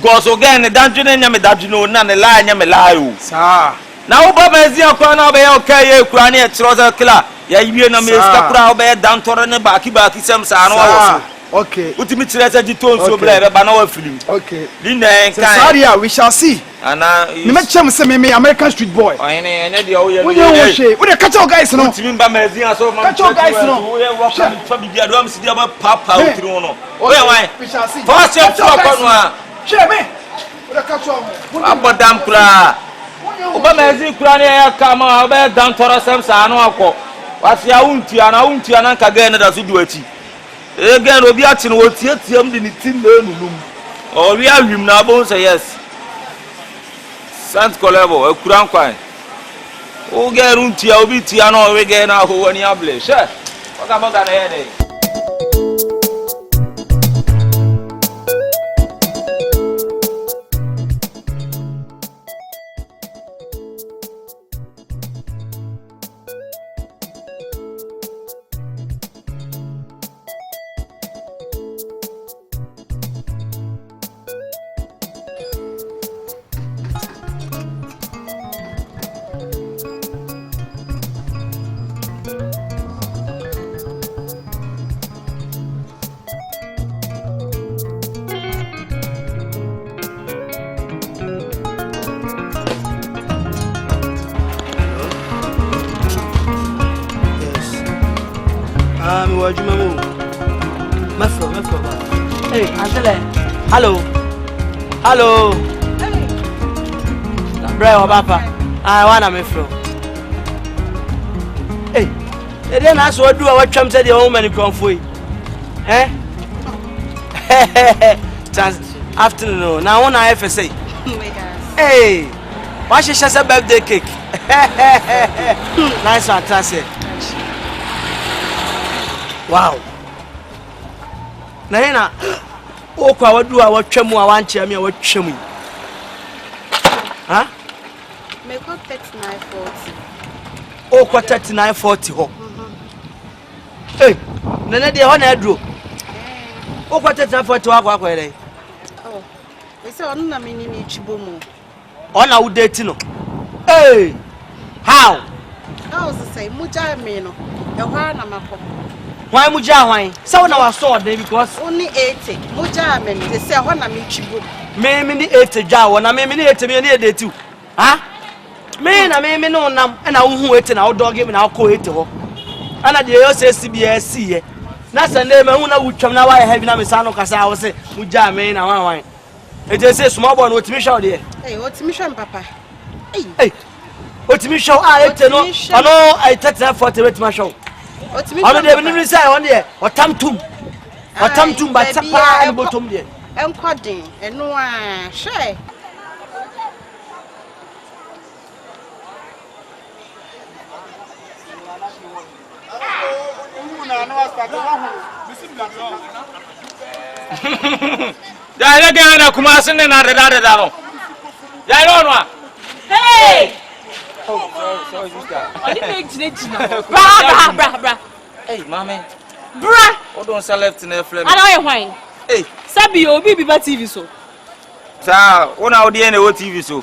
Go so girl ne danju ne nya me danju no na ne la nya me la o. Sa. Na wo ba mazi akwa na be o kai e kura ne tro za kila. Ya yiwe na me ska kura o be dan tore ne baaki sem sa no wo. Okay. Utimi tirese di ton so bla be ba na wa film. Okay. Din na kan. Saria we shall see. Ana me chem say me American street boy. Oh ene de o ye. We dey she. We dey catch our guys no. Utimi ba mazi aso ma. Catch our guys no. We work for bibia do am si dia ba papa utiri no. We why? We shall see. First step to upon one. Share me. We dey catch our. Abodam kura. Oba mazi kura ne ya kama oba dan toro sem sa no akọ. Wasi a untia na nka ga ne da so duachi. Again, Obi Atin will tear him the tin no. Or we are him now, bones say yes. Sant Colabo, a crown quine. Oh, get untia, Obi Tiano, again, our who any able. Sure. What about that headache? Hey, Angela. Hello. Hey. Bro, Papa. I wanna me from. Hey. Then I saw do what Trump said the woman in Cronfoy. Eh? Afternoon. Now one I ever say. Hey. Why she just a birthday cake? Nice one, classic. Wow. Na o kwa wadu a watwam a wanche me a watwam. Ha? Me ko 3940. O kwa 3940 ho. Hey, Nene de ho na aduro. O kwata transport wa kwa kwere. Oh. We say onu na me ni chibo mu. Ona wo date no. Hey. How? How say muja me no. E hwa na makọ. Why muja hwan? Say na wa so dey because only 80. Muja me they say ho na me chibo. Me ni 80 dwa wo na me ni 80 me ni date you. Ha? Me na me no nam na wo hu 80 na wo dog me na wo ko 80 ho. Ana de yo say CBS ye. Na sande me hu na wutwam na wa heavy na me sa no kasa wo say muja me na wan. It is a small boy with me show there. Hey, what's mission papa? Hey. What me show I no. I know I touch that for the my show. What me? I don't even say on there. What tam tum. What tam tum but tapa and bottom there. I'm coding and no share. Dale gana kuma sun na da no. Ya no no. Hey! Oh, sorry sister. I didn't make it. Bra. Hey, mommy. Bra. What don't sell left in the flame? I don't wine. Hey, Sabi obi bi ba TV so. Sa, una odi na o TV so.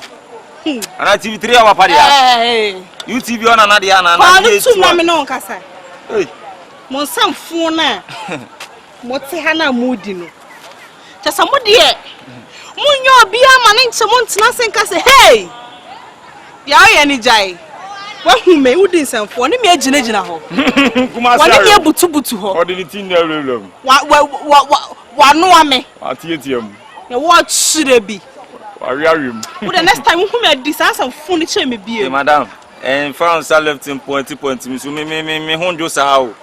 Ana TV 3 awa pa dia. Hey. You TV on na dia na na. Pa tu na me no nkasa. Hey. Mo samfo na. Mo te ha na mudi no. Chasa mo de. Munyo obi ama na nche mo ntena senka se hey. Ya ye ni jai. Wa hu me udi nsamfo ne me agina ho. Kuma sa. Wa ne me butu ho. Odi ni tin na lelem. Wa no ame. Atietiam. Ya wa chire bi. Wa wiawim. Wo the next time hu me adi sansamfo ne che me bie. Hey madam, and found sa left in point me so me honjo sa o.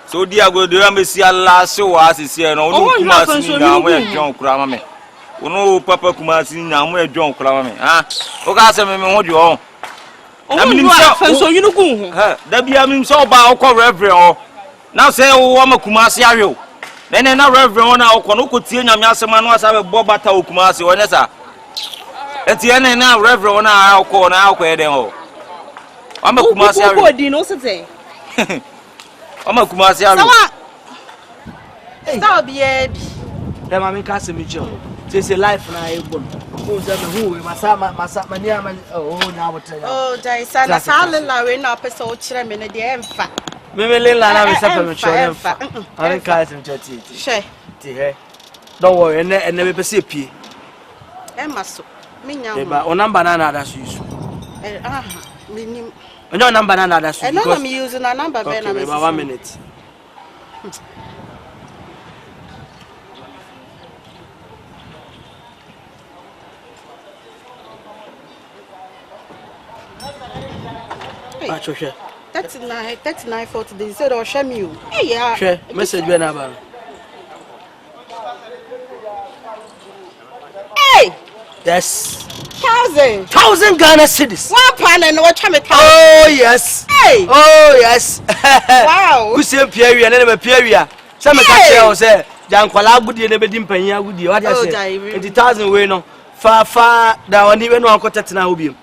So di agodo ya mesi ala so wa asisi no no kuma si na mo edwon kura ma me. Ono papa kuma si na mo edwon kura ma me. Ha. O ka se me honjo o. Na me nim so you no gun ho. Ha, da bia me so ba o ko reverend o. Na say o ma kuma si awe o. Na reverend na o ko no ko tie nyame asema no asa be bo bata o kuma si o ne sa. Eti na reverend na o ko e den o. O ma kuma si awe. Ko di no se te. Ama kuma si awe. Stop ye bi. Dem am ka se mi cho. Say life na e bon. Who say me who masa mani ama oh na wotre. Oh, dai sana sala we na pesa o kire me ne de emfa. Me lela na me say me cho emfa. Aren ka se mi cho ti. She. Ti he. Don't worry, ene be pese pie. Maso. Me nya. E ba o number na da so use. Me nim. Onyo number na da so. I know I'm using a number be na me. Okay, 1 minute. Sure. 39 for today. Said or shame you. Hey, yeah. Sure. Message be na ba. Hey. Yes. 1,000 Ghana cedis. 1 pound and what time it? Oh yes. Hey. Oh yes. Wow. Who say period? Na me period. Some ka tell o say jankwala agudie na be di mpanyin agudie. What you say? 20,000 we no. Fa da oni we no akota na obiem.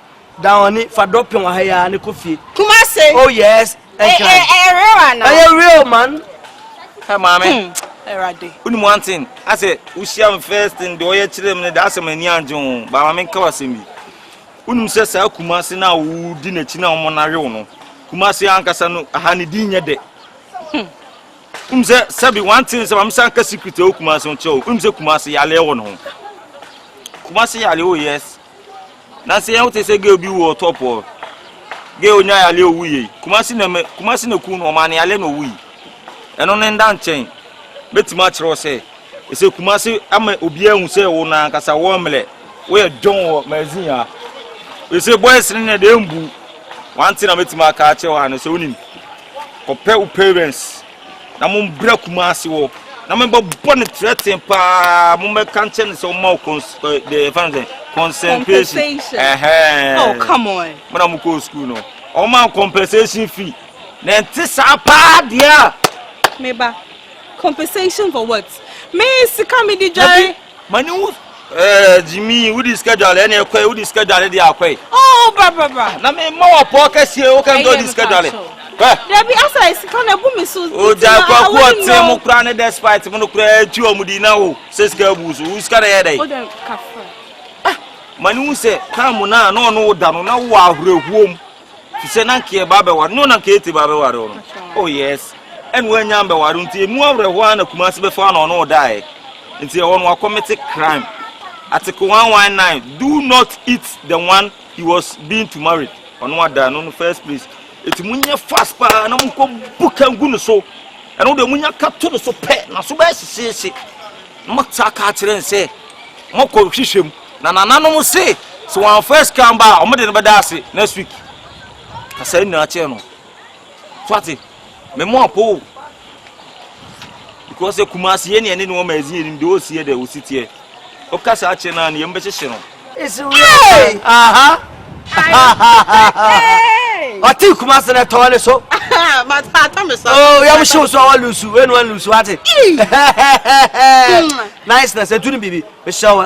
Da oni fa dropin wa haya ne kofi. Kuma say. Oh yes. Real man. Hey mama. Erade. Uni one thing. I say we share first in the oye chire me da asem ani anjon. Ba mama nka wasem bi. Uni se sa Kumasi na wo di na chi na omo na hwe no. Kumasi ankasa no aha ne di nye de. Se sabi one thing se mama sanka secret o Kumasi on cho. Se Kumasi yale wo no. Kumasi yale o yes. Na se yan wote se ge obi wo top o. Ge onya yale owu ye. Kumasi na ku no ma na yale no owu yi. Eno ne nda nchen. Betima chiro se. Se Kumasi ama obi ehun se wo na kasa wo mle. We don wo mazin ya. Se boys ne de mbu. One thing na betima ka che wa na se onim. Kopɛ u parents. Na mo bra Kumasi wo. Na me bon threaten pa mo me kan chen se o ma the fans compensation. Oh come on. When I'm go school no. O ma compensation fee. Na ntisa pa dia. Meba. Compensation for what? Me sika me di jare. Mani Jimmy, who the schedule any who the schedule dey akwai. Oh bra. Na me ma wa po ka sie o kan do the schedule. Debi asa isika na bu mi so. O ja kwa tem mo kra ne despite mo no kra tu omudi na wo. Seska buzu. Uska na ye dai. O den kafa. Mani hu se kam na no no da no na wo ahrehuom. Fi se na nke ba be wa no na nke eti ba be wa no. Oh yes. En we nya be wa nti mu ahreho na kuma se be fa no no dai. Nti e won wa commit crime. Article 119, do not eat the one he was being to marry. On what da no first place. It munya fast pa na mko buka ngunu so. Eno de munya kato no so pe na so ba sisi. Mo taka kire nse. Mo ko hwehwem. Na nananom mo se so one first come ba o mo de no beda ase next week. Kasa ni ache no. Twati. Me mo apo. Because e kumasi ye ne ene no ma ezi ni de o sie de o sitie. O kasa ache na ne yembe hye no. It's real. Aha. Ati kumasi na tole so. Matata me so. Oh, ya msho so wa lusu. Enu an lusu ati. Nice na se tuni bibi. Me show.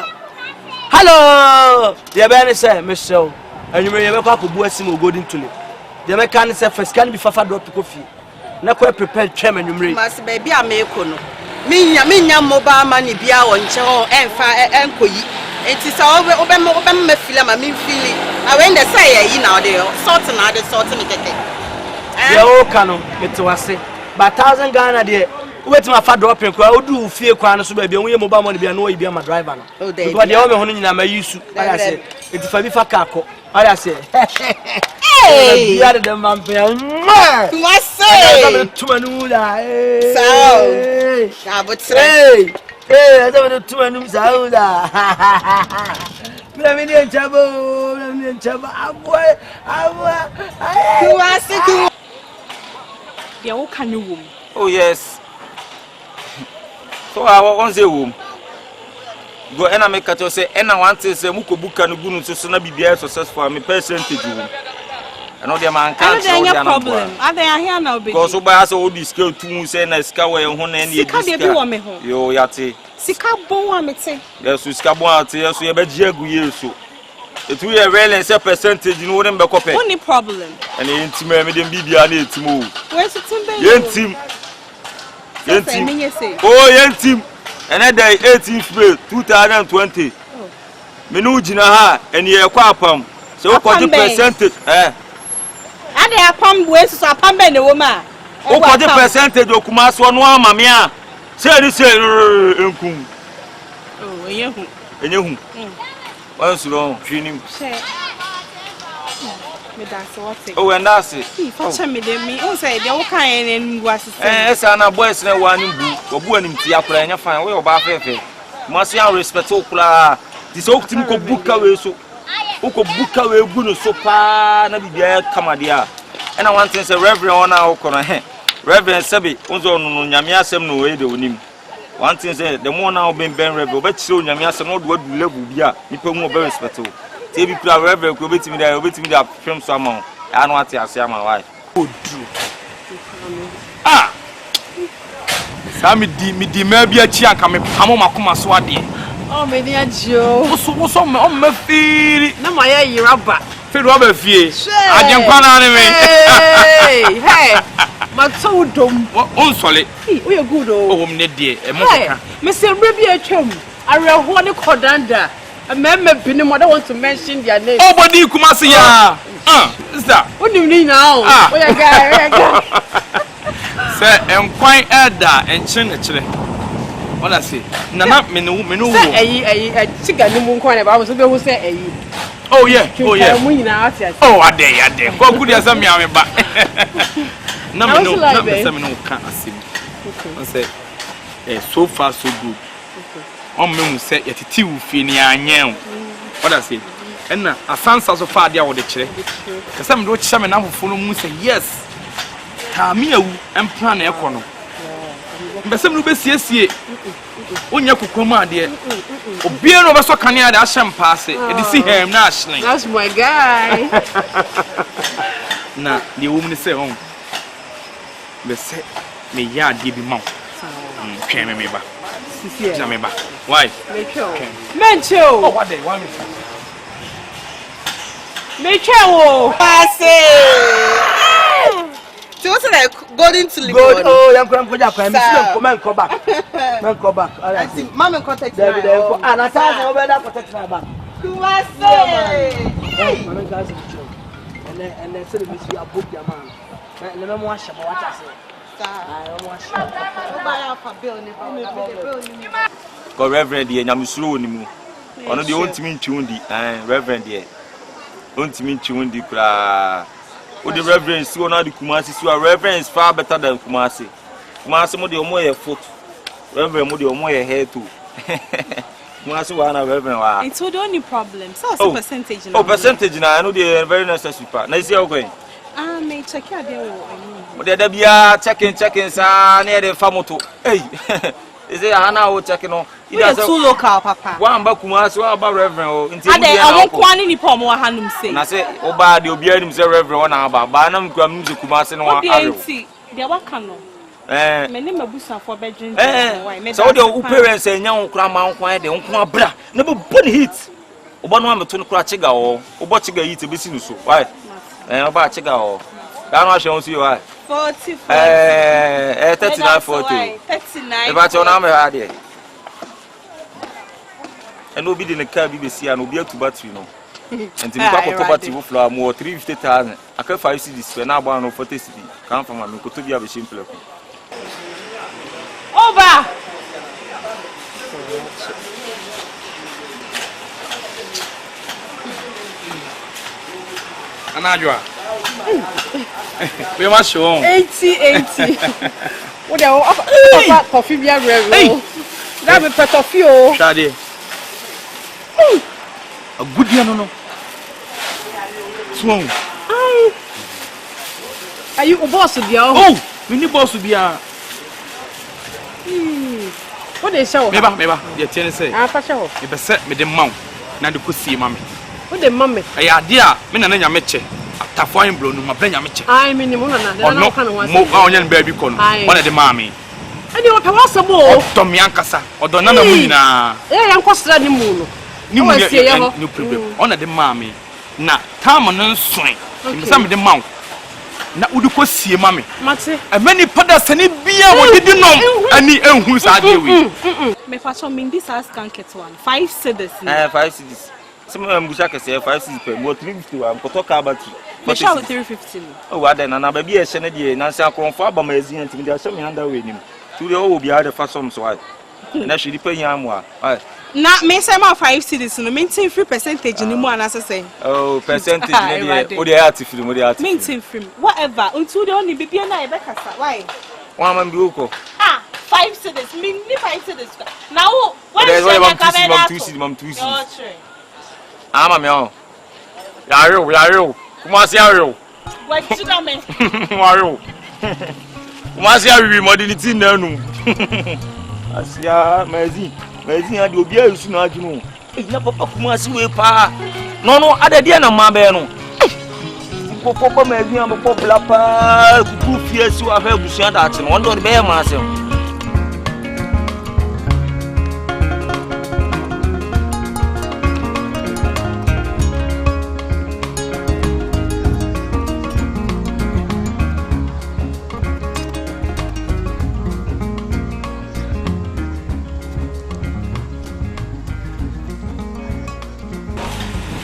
Hello. Dia be ne say me show. Anwumre ye be kwa ko bu asim o golden tule. Dia me kan say first can be fafa drop ko fi. Na ko prepare twem anwumre. Mas baby ameko no. Minya mobile money bia wo nche ho enfa enkoyi. Enti sa obe me feel ma me feel. When they say yi na dey sort na dey sort me keke. Ya o kanu metwase. Ba 1000 Ghana dey wait ma fa drop kwa odu fie kwa no so ba bia wo ye mobile money bia no wo bia ma driver na. Because dey wo me hono nyina ma yisu. Aya say enti fa bi fa ka ko. Aya say. Hey! Bia de man pe. What say? Tumanu la. So. Ya botre. Hey, I don't know tumanu sauda. Mimi nchabo. Aboy. Kuwasiku. Ya wo kan wo. Oh yes. So I want say wo. Go ena make to say ena want say mu ko buka no gunu so na bibia successful me percentage wo. I know the man can't solve the problem. Are they here now be? Because so by us all this scale to say na ska we ho na any this. Sika dey wo me ho. Yo yate. Sika bon wa mete. Yes, sika bon ate, yes, ye be jiagu yeso. It we a real and say percentage no dem be kope. Only problem. And intime me dem bibia na etimo. Where to timbe? Yentim. Oh, yentim. And that day 18th May 2020. Me no gina ha and ye kwa apam. So what the percentage? Ade apam we so apam be ne wo ma. What the percentage okuma so no ama me a. Say this enkum. Oh, enyehu. Enyehu. What's wrong? Finim. Me that's what it. Oh, and that's it. Facha me dem me. O say dey wo kan en ngu asese. Esa na boys na wa nim bu. Obu anim ti akura enya fan. We oba fefe. Must you respect okura. This oktim ko buka we so. Uko buka we gu no so pa na bibia kama dia. And I want to say reverend on na okona he. Reverend Sabi, unzo no nyame asem no we de onim. One thing say the more now ben reverend, but chiro nyame asem no do level bia. Nipa mu be respect o. Say bi pra reverend ko betimi da film so amount. I know what I say my wife. Ah. Sa mi di ma bia chi aka me pamo makoma so ade. Oh, me dia jo. Wo so me feel. Na ma ye yiraba. Feel rubber fie. Ajenkwa na ne me. Hey. Ma so dom. On sole. We are good o. Oh, me de e mo ka. Me say bre bi atwam. Areho ne kodanda. Meme bini I don't want to mention their name. Oh, body kumasi ya. Sister. What do you mean now? Oh, yeah, guy. Say, enquire Ada and Chin actually. What I say? Nana, menu. Say, chicken, no one corner. I was going to say, oh, yeah. Oh, I dare. Go good as a meow back. No, no, can't see. I say, so far, so good. On me say yet tiu fini anyem. What I say? And na asansa so far dia wo de kire. Kasa me do kire me na fofo no mu say yes. Ha me awu emplan na ekono. Mbese me no besiesie. Onya kokoma ade. Obie no beso kane ade ahyem paase. E de si hem na ahlen. That's my guy. Na the woman say on. Be say me ya ade bi ma. Twen me ba. Jameba. Why? Mencho. Oh, what day? Why me? Mencho. Passe. Tu golden to Gold. Oh, young cram go back. Man come back. All right. Mama contact me. And I tell you over that protect my back. And then say we see a book your man. And then watch what I say. Go Reverend here, Namusulu ni mu. Ono de ontimi ntwundi, Reverend here. Ontimi ntwundi kra. O the Reverend si ona de Kumasi so Reverend is far better than Kumasi. Kumasi mo de omo ye foot. Reverend mo de omo ye hair too. Kumasi wa na Reverend wa. It's the only problem. So percentage now. Oh, percentage na, I know they very necessary part. Na isi how going? Me check your there. There be checking sa near the famoto. Hey. Is it Hana o checking on? You are too local, Papa. One back Kumasi, one about Reverend. And then I won't want any poor more hanum say. Na say oba de obi anim say Reverend one aba. Ba na mkwa music Kumasi no wa aro. They waka no. Me ne mabusa for bedroom. So the parents say nya nkura ma nkwan de nkwa bra. Na be boni hit. Oba no ameto no kura chiga o. Obo chiga hit be si no so. Why? Oba chiga o. That no show you why. 40. 39 40. 39. If I tell na me ha there. And no be the car be see and obi atu battery no. And the car battery wo floor mo 350,000. Aka 5 cedis na agba no 40 cedis. Kan from am ko to be a be simple. Over. Anajwa. We must show 80. What the coffee be real. That be part of you. Shade. A good year no. Swung. Are you a boss of your Oh, we need boss to be a what they show? Meba, the tennis say. I show. If a set me the mount, now the pussy, mammy. What the mummy? A idea, Minanya Meche. Tafoin blown, my brenya Meche. I mean, the woman, no kind of one. More onion baby con. One of the mammy. And you want to more? Tom Yankasa or Donana Muna. Eh, I'm costing the moon. No problem. One of the mammy. Na time on swing. Some of the mount. Na uduko see mammy. Mate. And many potters and beer what did you know? And the who's are doing. Me fashion mean this house can get one. 5 cedis. 5 cedis. Some Bushaka say 5 cedis per more 350. I'm talk about you. Me shall 350. Oh, what then? And baby a shenedy and answer from far by my zinc. There are some underway him. To the old be other for some so. And I should depend on Na me say ma 5 cedis no maintain free percentage ni mo anase say. Oh, percentage no dey artificial mo dey artificial. Maintain free. Whatever. Until the only baby na e be kasa. Why? One man be oko. 5 cedis. Me ni 5 cedis. Now what is your Akabenezer? Mom 2 cedis. Ama me o. Yaro. Kuma se yaro. What you do me? Yaro. Kuma se yaro modernity na nu. Asia mezi ade obi ayesu na adwunu na papa kuma si we pa no adade na ma be no popo ba mezi am popo bla pa kuku fie si wa fa abusu da ate no ndo be e ma asem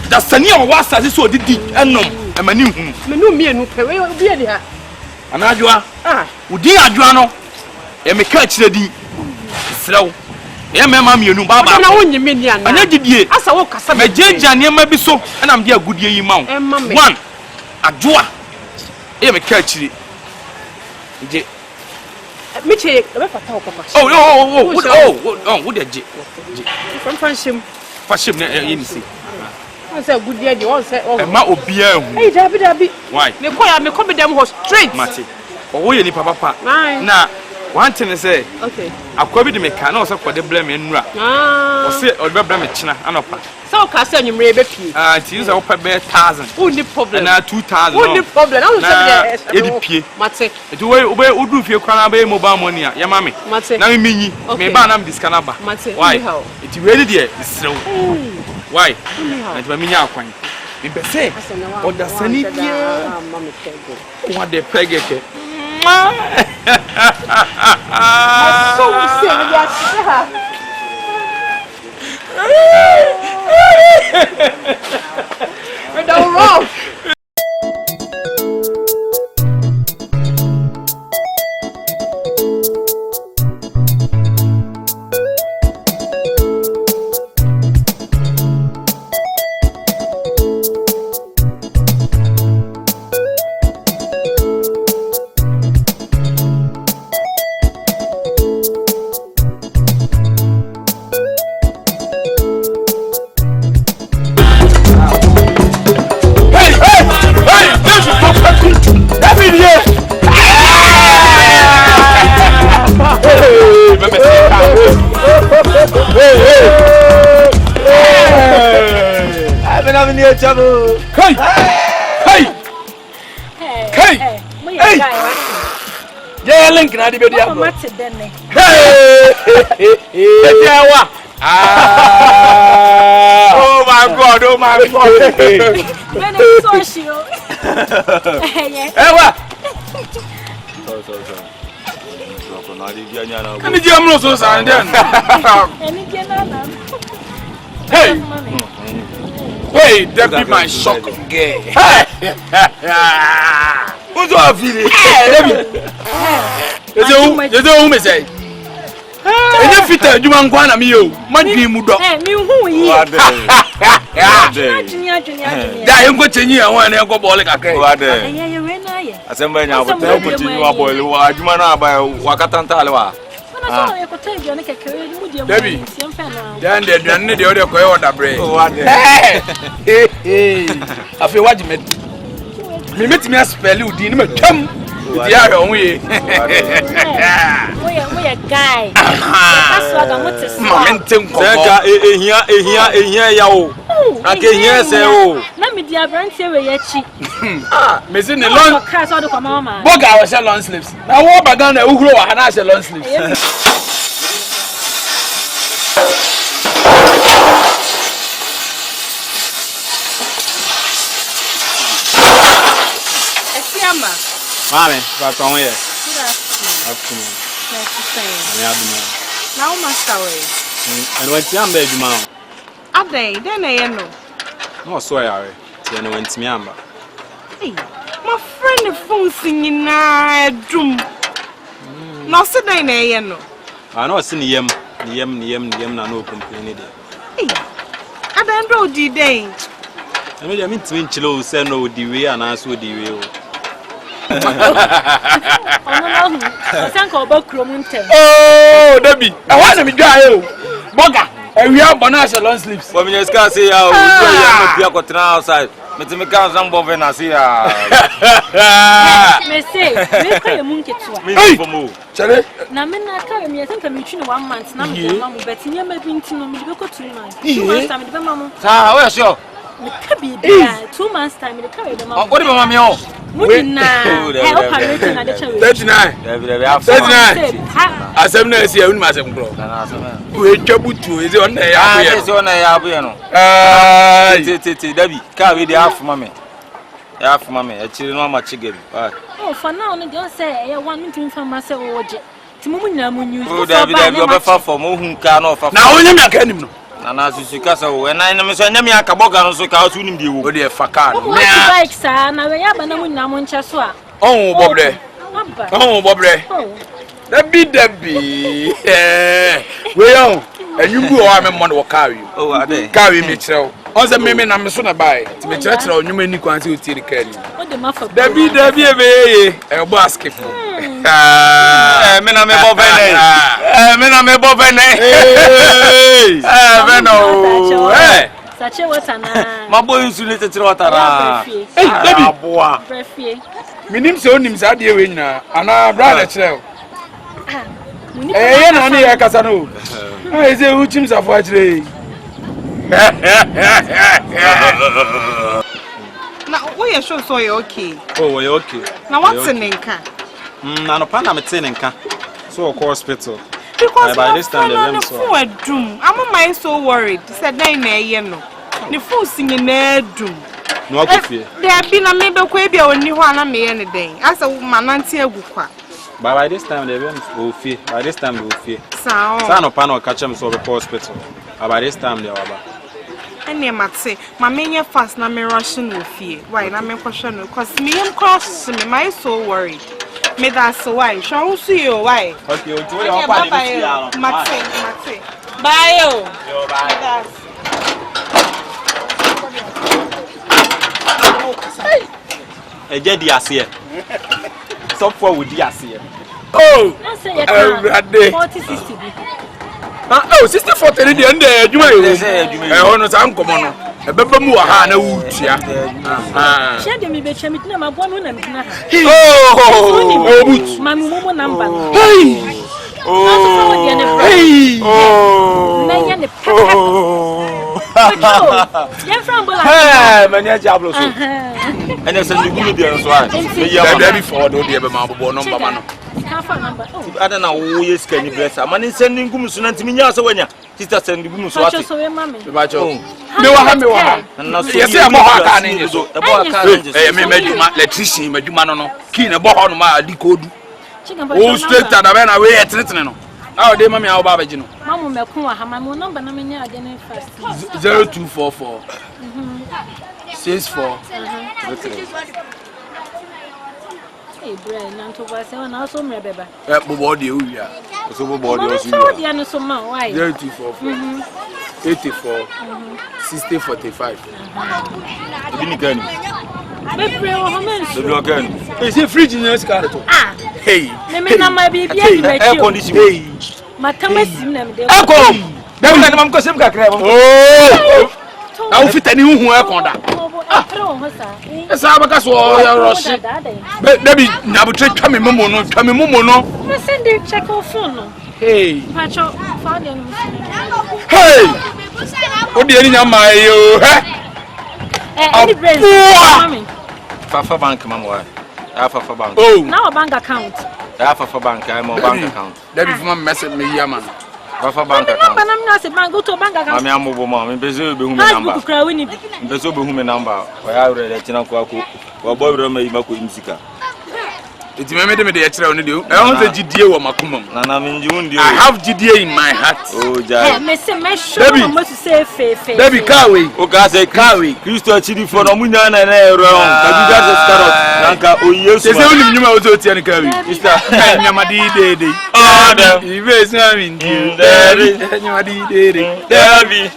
da sania o wasa se so didi enom emani hu menu mienu pe we obi e dia anadwa udi adwa no e me ka kire di srew e me ma mienu baba na wonye me ni ana anya didie asa wo kasa me jeja ne ma bi so na me de agudie yi ma one adwa e me ka kire je me che e be fata o papa wo de je fashim ne e ni si I said good day, you say, oh, ma obia hu. Hey, Dabi. Why? Me call me come them ho straight. Mate. O wo ye ni papa. Na, one thing say. Okay. Akwa bi de me ka na o say kwade blame enura. O say o be blame china anopa. So ka say nyumre be pie. Ti use o pa be 1000. Who ni problem? Na 2000. Who ni problem? Na say be e di pie. Mate. Eti we odu fie kwa na be mobile money a ya ma me. Mate. Na me minyi. Me ba na me discount ba. Mate. Why? Eti we dey there isrew. Why? And when me akwan. Me be say. O da sani bia. What the pegeke. So serious. We don't roll. Link na di be dia. Yawa. Oh my God, oh my God. When it's social. Ewa. So. Ani di amro so san den. Any genana. Hey. Hey, that be my shock girl. Who's your feeling? You don't me say. Any fit you man go na me yo. Man bi mu do. Me hu yi. Junior. Da yen go chenyi an wan en go ball kakra. Wa de. Ye we na ye. Asemba nya bo te ko tinyu aboy wa adwuma na aba wakatanta ale wa. Na ye ko te bi on kekere mu die mu. Debi. Siemfa na. Dan de duan ne de o de ko e order bre. Wa de. Afi waji me. Me metimi aspeli udi ni me twam. Di are on we. We guy. That's what I'm to say. Momentum ko. Seka ehia yawo. Ake ehia se o. Na me dia branche we yachi. Me say ne long. Crash all the mama. Boga we say long sleeves. Na wo bagan na uhuro wa na say long sleeves. Esiama. Mami, ba ton ye. Afternoon. Now master way. And when ti amba eduma o. Adai, then I know. No so ya we. Ti no when ti mi amba. Hey, my friend the phone singing na drum. No sit down na no. Ah no si ni yem na no complain dey. Hey. Adai ndo di dey. Emi dey mi ti mi nchilo say no di we ana so di we o. Oh, Debbie, I want to be dry. Boga, and we have bonus long sleeves. When you can say, I will go to outside. But me can't some boven as here. Me say, we call a monkey to me for move. Chale? Na me na ka me think am between 1 month na me mama but near me bin tin no me go 2 months. 2 months time me mama. Sa, we sure. Me ka bi bia 2 months time me ka be mama. What be mama me o? Mudina. Hey, operating na de chawe. 39. Debi have 39. Asem na esi unu asem kro. We twabutu ezi on na ya abuye. Ezi on na ya abuye no. Ti Debi, ka we dey half mama. Half mama, e chiri no ma chigebe. Oh, for now no dey say e wan me fam ma say oje. Ti mumu nyina mu news. Oh, Debi obefa for mo hu nka na ofa. Na onye mi aka nim no. Na susu ka so we na me so nyame aka boga no so ka so nim de wo. O dey fa car. Me bike sa na we ya ba na mu nyina mu nche so a. Oh, bobre. Oh, bobre. Debi. We yo. Enyugu o ame mo no carry. Oh, ade. Carry me chero. On say me na me so na buy. Ti me chero onyuma ni kwan say o tie carry. O de ma fa. Debi ebe. E bo askip. Me na me bo vene. Me na me bo vene. Veno. Sache water na. Mabo insu ni tetere water na. Debi. Aboa. Brefie. Minim se onim sa de we nyina. Ana brother chero. Eh, na ni ya kasa no. Ah, ze uchim sa fo achire. Now, we are sure so you're okay. Oh, you're okay. Now, what's in Ninka? I no pan am Ninka. So, of course, Because by this time, I'm so worried. Said, no, the fool singing a doom. No akofie. There be na me be kwa bia oni ho ana me ye ne den. Asa manante agukwa. But by this time they be ofie. By this time they ofie. Sa no pa no catch them so be hospital. By this time they waba. Ene mate, ma menye fast na me rush no ofie. Why na me kwhwe no cause me am cross me my so worried. Me that's why. Shall see you why? Okay, you do your part. Mate. Bye yo. Bye. Eje di ase. So for we di ase. Oh. Everyday. 40-60. Oh, 60-40 dey end adwuma yo. Ono sa nkomo no. Ebeba mu wa ha na wutia. Shede mi be chemi tina mabo no na mitina ha. Oh, but mami momo number. Hey. Hey. Na ya ne papa. Ya from bola. Hey, manya jablo so. Ene se ndugunu dia so a. Me ya ma before no dey be ma bobo number ma no. Kafa number. Ada na wo yes kan ni blessa. Mani se ndugum so na ntimi nya so wanya. Sister se ndugum so ate. Me wa ha. Yes, am ho aka na nje so. E bo aka na nje so. Me madwuma electrician madwuma no no. Key na bo ho no ma di kodu. Oh, straight and I na we etretene no. Ah, dey mama awo ba baji no. Mamu mekun wa ha mamu number na menya ade na first. 0244 64 Hey, Brian, nanto ba se na so mre beba. Bobo de owia. So bobo de osu. So dia no so ma why? 0244 84 6045. Bini gani? Bebre o homen. Bebre gani? Is it fridge in your car to? Ah. Hey. Me na ma bibia di mechi. Air condition. Hey. Makama sim na me de. Eko. Dem na mam ko sem kakra. Oh. Awu fitani hu ekon da. Esa abaka so ya rush. Baby, na butre twa me momo no. Me send the check off phone no. Hey. Pacho, found you. Hey. Odi eni nya mai yo. Any brain. Fafa bank mama. Fafa bank. Oh. Now a bank account. Fafa bank, I'm on bank account. That is my message me here man. Fafa bank account. Number na say bank go to bank account. Mami amobo ma, me bezo be hu me number. Facebook kra we ni bi. Bezo be hu me number. Oya wure le tina ko ako. Wa boy wure me mako imsika. Iti me de ekira oni de. E won se gidie wo makomam. Na me nji won de. I have gidie in my heart. Oh jai. Me say me show mama to say fe. Baby Kawe. O ga say Kawe. Kristo achidi for no munya na na ero. Kabi ga say carrot. Nanka o Yesu. Se se woni nyuma o to tia ni Kawe. Sister. Nyama di de. Oh dem. Ibe sa mi ndi. Nyama di de. Davi.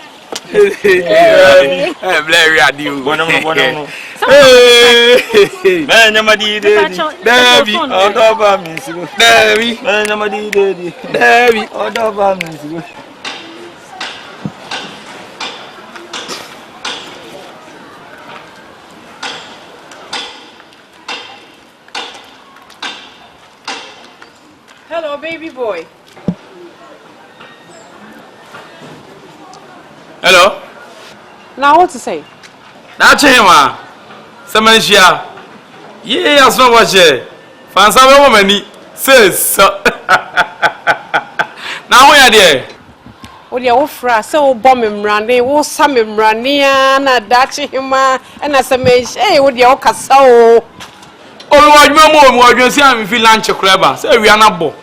Blurry adiu. Bonamo. Hey. Man nyama di de. Davi. Odoba mi sigo. Davi. Man nyama di de. Davi. Odoba mi sigo. Hello baby boy. Hello. Now what to say? Na chema. Samanshia. Ye asno wache. Fansa be womani. Says. Na wo ya de. O de wo fra say wo bom mrane, wo sam mrane na dachi hima na samanshia. Eh wo de wo kasa o. Oluwa adwuma mo adwun si am fi lunch kreba. Say wi anabo.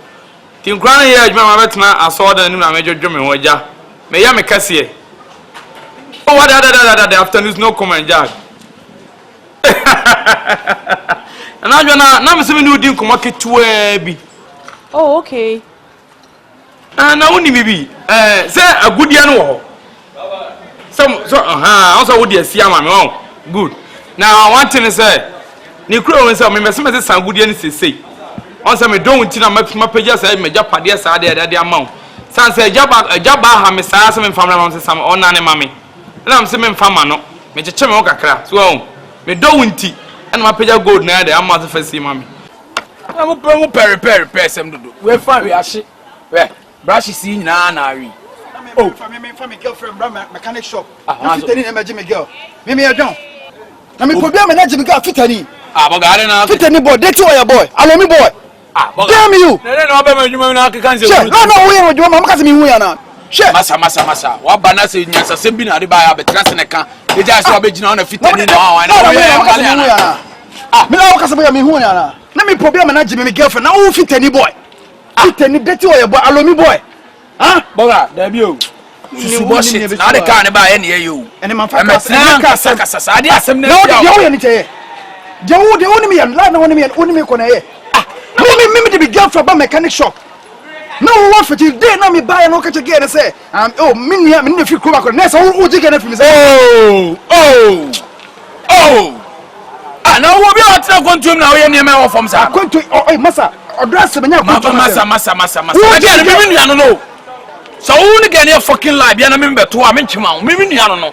Tin kran ye adwuma ma betena asoda nim na mejodwo me ho agya. Me ya me kase. Oh, what the afternoon no comment, Jack. And I'm gonna see me doing come market to Oh, okay. And now only maybe say a good year. Also would you see my good. Now I want to say, Nicro and some members some good year say. Also, me don't think I'm my pages, I may just pay this at the amount. Sans a job, I'm a some family, some on mammy. And I'm saying, Fama, no, Major Chemoka crack. So, me don't tea, and my page gold now, I'm not the first mammy. I'm a perry person to do. We're fine, we are shit. Well, brush is seen now. Oh, from my girlfriend, mechanic shop. I'm fitting in my Jimmy girl. Maybe I don't. I mean, put them in a Jimmy girl, fitting. Ah, but I don't fit any boy, that's why your boy. I love me, boy. Ah, damn you. No, we are doing my cousin. We are not. Masa. Wa bana se nyasa sembi na riba ya betrase ne ka e just so be jina on fit ni no wa na me na waka say me hu yana na me problem na jime me girlfriend na wo fit any boy fit any dirty boy alomi boy boga da bi o susu bo shit na de ka ne ba ye ne ye o ene man fa kasa ade asem na ya wo ye ni che je wo de woni me ya la na woni me ko na ye me de be girlfriend ba mechanic shop no what for today na me buy no catch again say oh me no fit come back na say wo jige na fi me say na wo bi o tra kontum na wo ye ne me wo fom sa kontu masa odras me nya kontu masa wo je me nua no so wo ne gane fucking lie bia na me beto a me nchima me nua no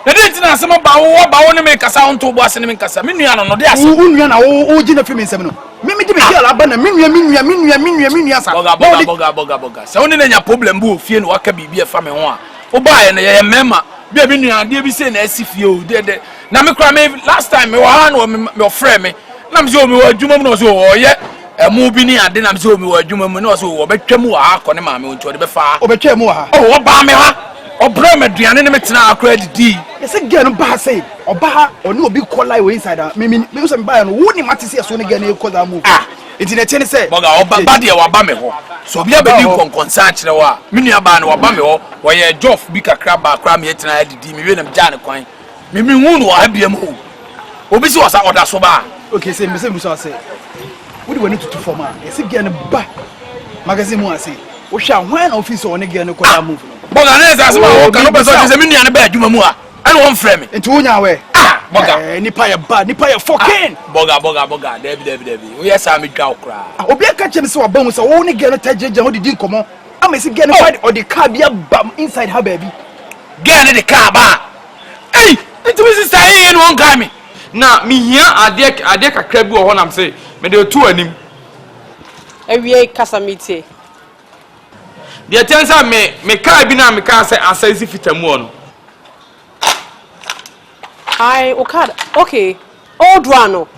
na de tina asem ba wo ne me kasa on to bo ase ne me kasa me nua no de ase wo nua na wo ji na fi me nsem no me de be girl aba na me nua sa boga so ne nya problem bu ofie no waka bibia fa me ho a wo ba ye ne ye mema bia bi nua de bi se na asifie o de na me kra me last time me wa no me friend me na me so me wa adwuma mu no so o ye emu bi ni ade na me so me wa adwuma mu no so wo betwam wa akọ ne ma me onto de be fa o betwam wa ha o ba me ha o bro me duane ne me tena akra didi yes girl no ba say o ba ha oni obi call lie we inside me so me ba no wo ni mate se so ne girl ne call that move enti na tiene say boga o ba de wa ba me ho so bia be di konkonsa kire wa me nua ba ne wa ba me ho wo ye jof bi kakra ba akra me tena didi me we na me ja ne kwan me hu no wa bia mu obi si wasa oda so ba okay say me so say we do need to form yes girl ne ba magazine mu ase wo hwa when office on girl ne call that move boga na esa asema wo kan obeso je se me nua ne ba adwuma mu a ene won frɛ me enti wo nya we boga nipa ya ba nipa ya fucking boga David wo yesa me dwa okra obi aka chem se wa ba mu se wo ne girl tajeje ho didi nkomo ama se girl ne find or the car bia bam inside her baby girl ne the car ba hey enti we sister here no won kai me na me hia ade kakra bi wo ho nam se me de otu anim ewie kasamite de tensa me car bi na me car se asasi fitamu no ai okada okay old one no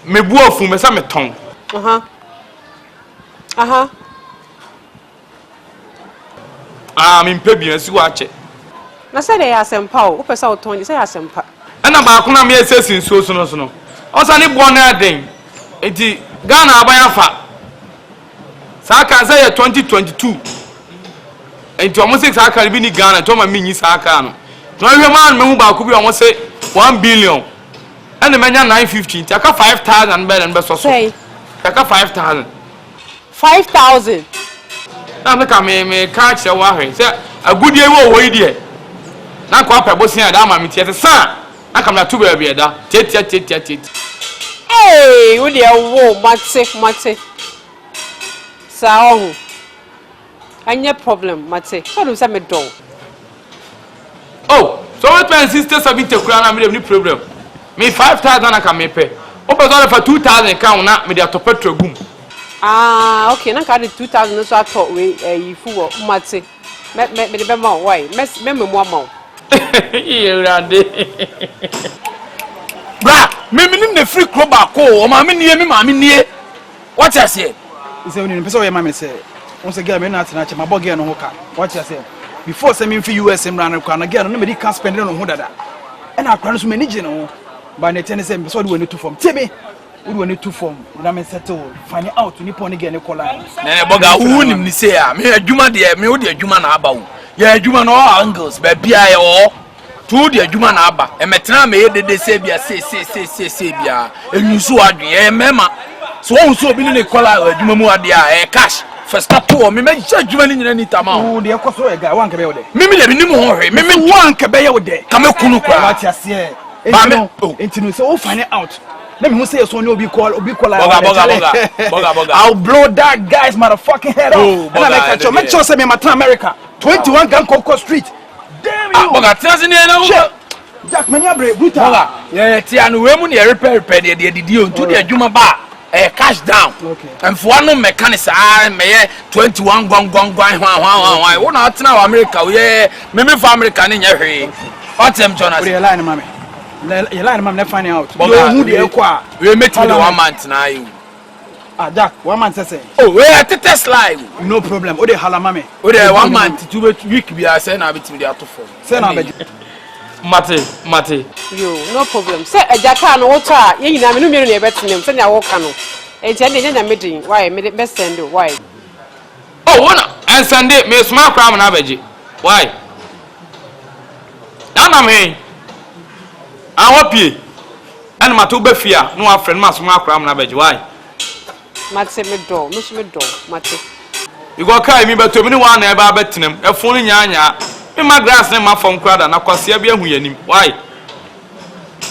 me bu ofu me sa me ton me mpebi asi wa che na say dey asempa o pesa o ton say asempa ana ba ko na me esesi nsuo so no o sa ne bo na den enti Ghana aban afa saka say 2022 enti omo say saka bi ni Ghana to ma minyi saka no no hwe man me hu ba ko bi omo say 1 billion and the manya 950 taka 5,000 better be so taka 5,000 na me ka me ka che wa hwe say agudie wo die na kwa pa bosia da ma me tie sa na kam na tu ba bi da tie hey wo dia wo mate sa o anya problem mate so do say me do oh so what my sister submit to kura na me any problem me 5,000 na ka me pay o be so for 2,000 count na me dey to petrol gum okay na ka dey 2,000 so ato we you fu mate me dey be ma why me mo ma you rande bra me nim na free club ako o ma me nie what you say say we pese o ye ma me say on say girl me na atena che ma bo girl no ho ka what you say before say me fi US mran kwa na girl no me di can spend no ho dada e na akra no so me ni je no ba na ten say me so de we ni to form tebe we do we ni to form na me settle find out ni pon girl ni call na boga wu nim ni say a me adwuma de me wo de adwuma na aba wo ya adwuma no all angles ba bia ye wo tu de adwuma na aba e metena me ye dede say bia say bia enyusu adwen e mema so won so obi ni call adwuma mu ade a e cash first up to me ja adwuma ni nyina ni tama o de ekoso e ga wan ka be wo de mimi de ni mu ho hwe mimi wan ka be ye wo de ka me kunu kwa what you say enti no say o find out let me say so no obi call boga I'll blow that guy's motherfucking head off and I like to make sure say me matna America 21 Gankoko Street damn you boga tell ni na Jack many abre brutal boga ye ti anu we mu ne repair de didi on to de adwuma ba cash down and for one mechanics me 21 gong hwan wo na atena wa America we me for America ni nya hwe what them Jonas we line mama you line mama find out who dey kwa we meet me 1 month na you Jack 1 month say oh we at test live no problem o dey hala mama o dey 1 month 2 week bia say na bit me dey out for say na be Mate. Yo, no problem. Say a jacka no water, you know, me no better name, send your walk canoe. And tell the meeting, why, made it best send why? Oh, one and Sunday, me small crime and average. Why? Nana me. I hope ye. And my two befia, no friend, my small crime and average. Why? Mate me door, Miss me door, Mate. You go carry me but to anyone ever betting him, a phone in Yanya. In my grass name, my phone crowd and I can see a beer who you why?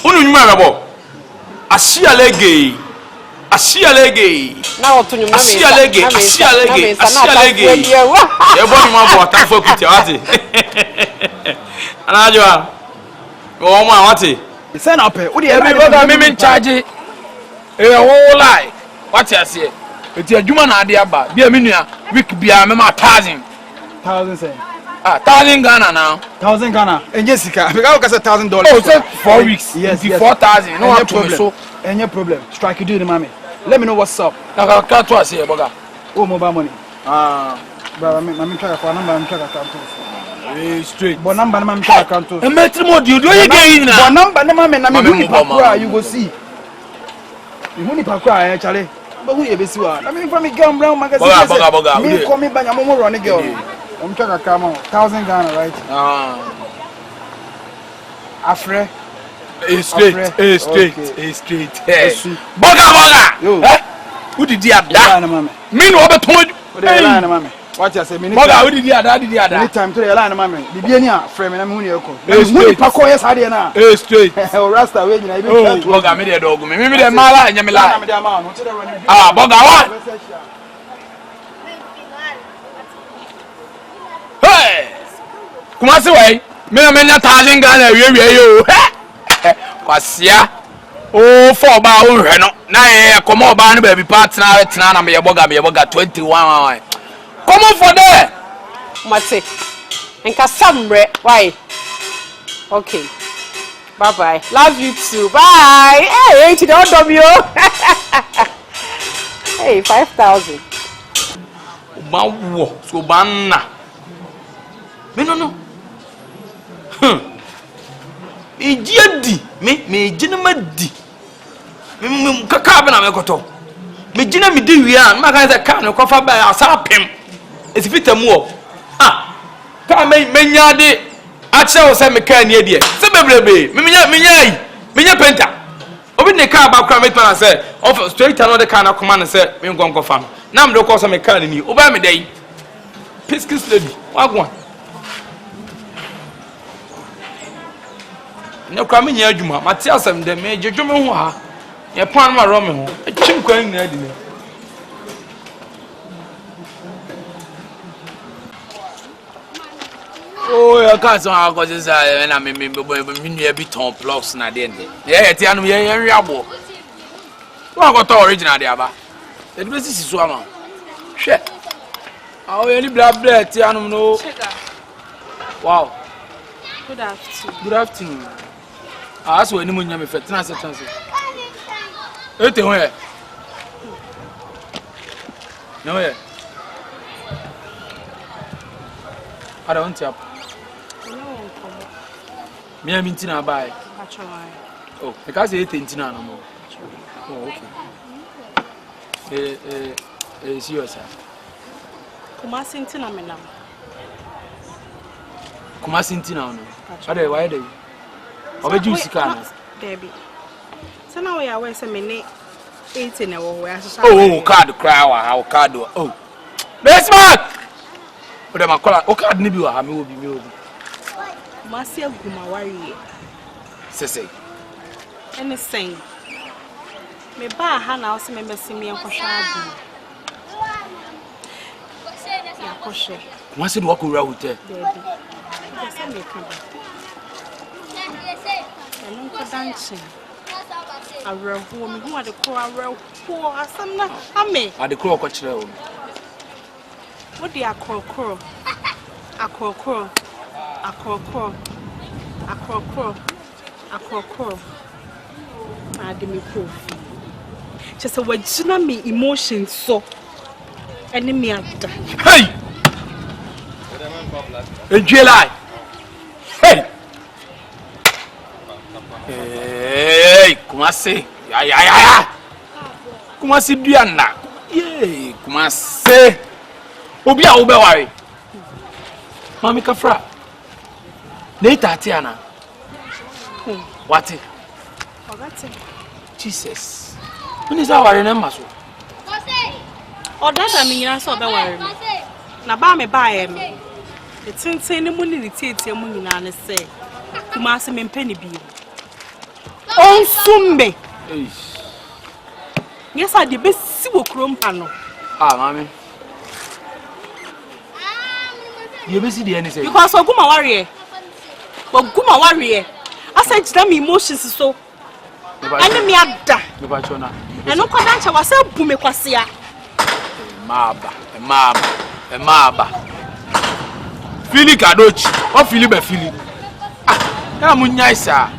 Who you marable? I see a leggy. Now to you, I everybody want to for Kitty. And I do. Oh, my, what it? Send up here. What do you have? Me charge it. A whole lie. What you say? It's a human idea, but be a minute. We could be a member 1,000. 1,000 cents. 1,000 Ghana now. 1,000 Ghana. And Jessica, because $1,000. Oh, 4 weeks. Yes, 4,000. No problem. Any problem? Strike you do the mommy. Let me know what's up. I can't trust you, Boga. Oh, mobile money. But I'm trying for number. I'm trying account. Straight. But number I'm trying account. And metro mode you do again now. Number you go see. You money pakwa actually. But who you be see one? I mean from me girl brown magazine. Boga. Me call me banya momo run girl. I'm trying account 1,000 Ghana, right? Afre. Straight. Boga. Who did you have that? Me no be told. What you say? Boga, who did you have that? Anytime to the line, mammy. The Biania frame and I'm who you call. Paco, yes, I did now. Straight. Rasta, wait, I Boga, me the dog. Me the mala and Yamila. Boga, what? Hey! Come on, way. Me no 1,000 Ghana, you. Kwasia. Oh, 4 bar no. Na come on ban baby partner na me boga 21. Come on for there. Mate. Enka samre. Why? Okay. Bye. Love you too. Bye. Hey, to the W. Hey, 5,000. Bawo, so banna. Me no. Ejidi me jinima di me kaka be na me koto me jina me di wi an ma kan say ka no kofa ba asapem esifitamu o ka me nya de a che wo say me ka ni ade se bebrebe me nya penta obi ne ka ba kra me to na say of straight no de ka na koma na say me ngonko fa na me do ko say me ka ni oba me dai piskis lady wagwan ne kwa me nya adwuma mate asem de me dwedwome ho ha ye pan ma ro me ho etwim kwa nyina adi ne oh ya ka so ha ko say na me nua bi ton blocks na de ende ye ti anu ye nwiabo wa ko to original de aba e do sisi so ama hwe awo ye ni bla ti anu no wow good afternoon aso eni mo nya me fe trans ete ho e no e ada on tap me am intina bai oh because ete intina no mo oh okay see you sir kuma sintina me nam kuma sintina no ada why dey obeju sika na Debbie. So now we are where some minute 18 na wo aso. Oh, card cry wa how card oh. Best man. O dem akola o card ni bi wa ha me obi. Masi aguma wari. Sese. Anything. Me ba ha na o se me mesi me enkohwa adu. Ya koshe. Masi do akowura hotel. Debbie. Yes, me kan. I'm dancing. I real woman who had the crow, real poor, as I'm not. I mean, I the crow coach. What do I call crow? I call crow. I call crow. I call crow. I call crow. I didn't proof. Just a word, tsunami emotions so. Enemy after. Hey! In July. Hey! Hey, Kumasi. Ya. Kumasi duana. Yey, Kumasi. Obi a wo be ware. Mami kafra. Later Tiana. What? Jesus. When is our number so? Oh, that I mean, I saw the worry. Na ba me buy me. It's insane the money the tea money na say. Kumasi me penny bi. On sumbe. Yes, I the best see wo krom pano. Ah, mami. You be see the any say. Because Oguma warrior. Oguma warrior. I said them emotions so. And me ada. Me ba chona. And no kwadancha wase bume kwasia. Emaba. Fili kadochi. O fili be fili. Ah, na munya isa.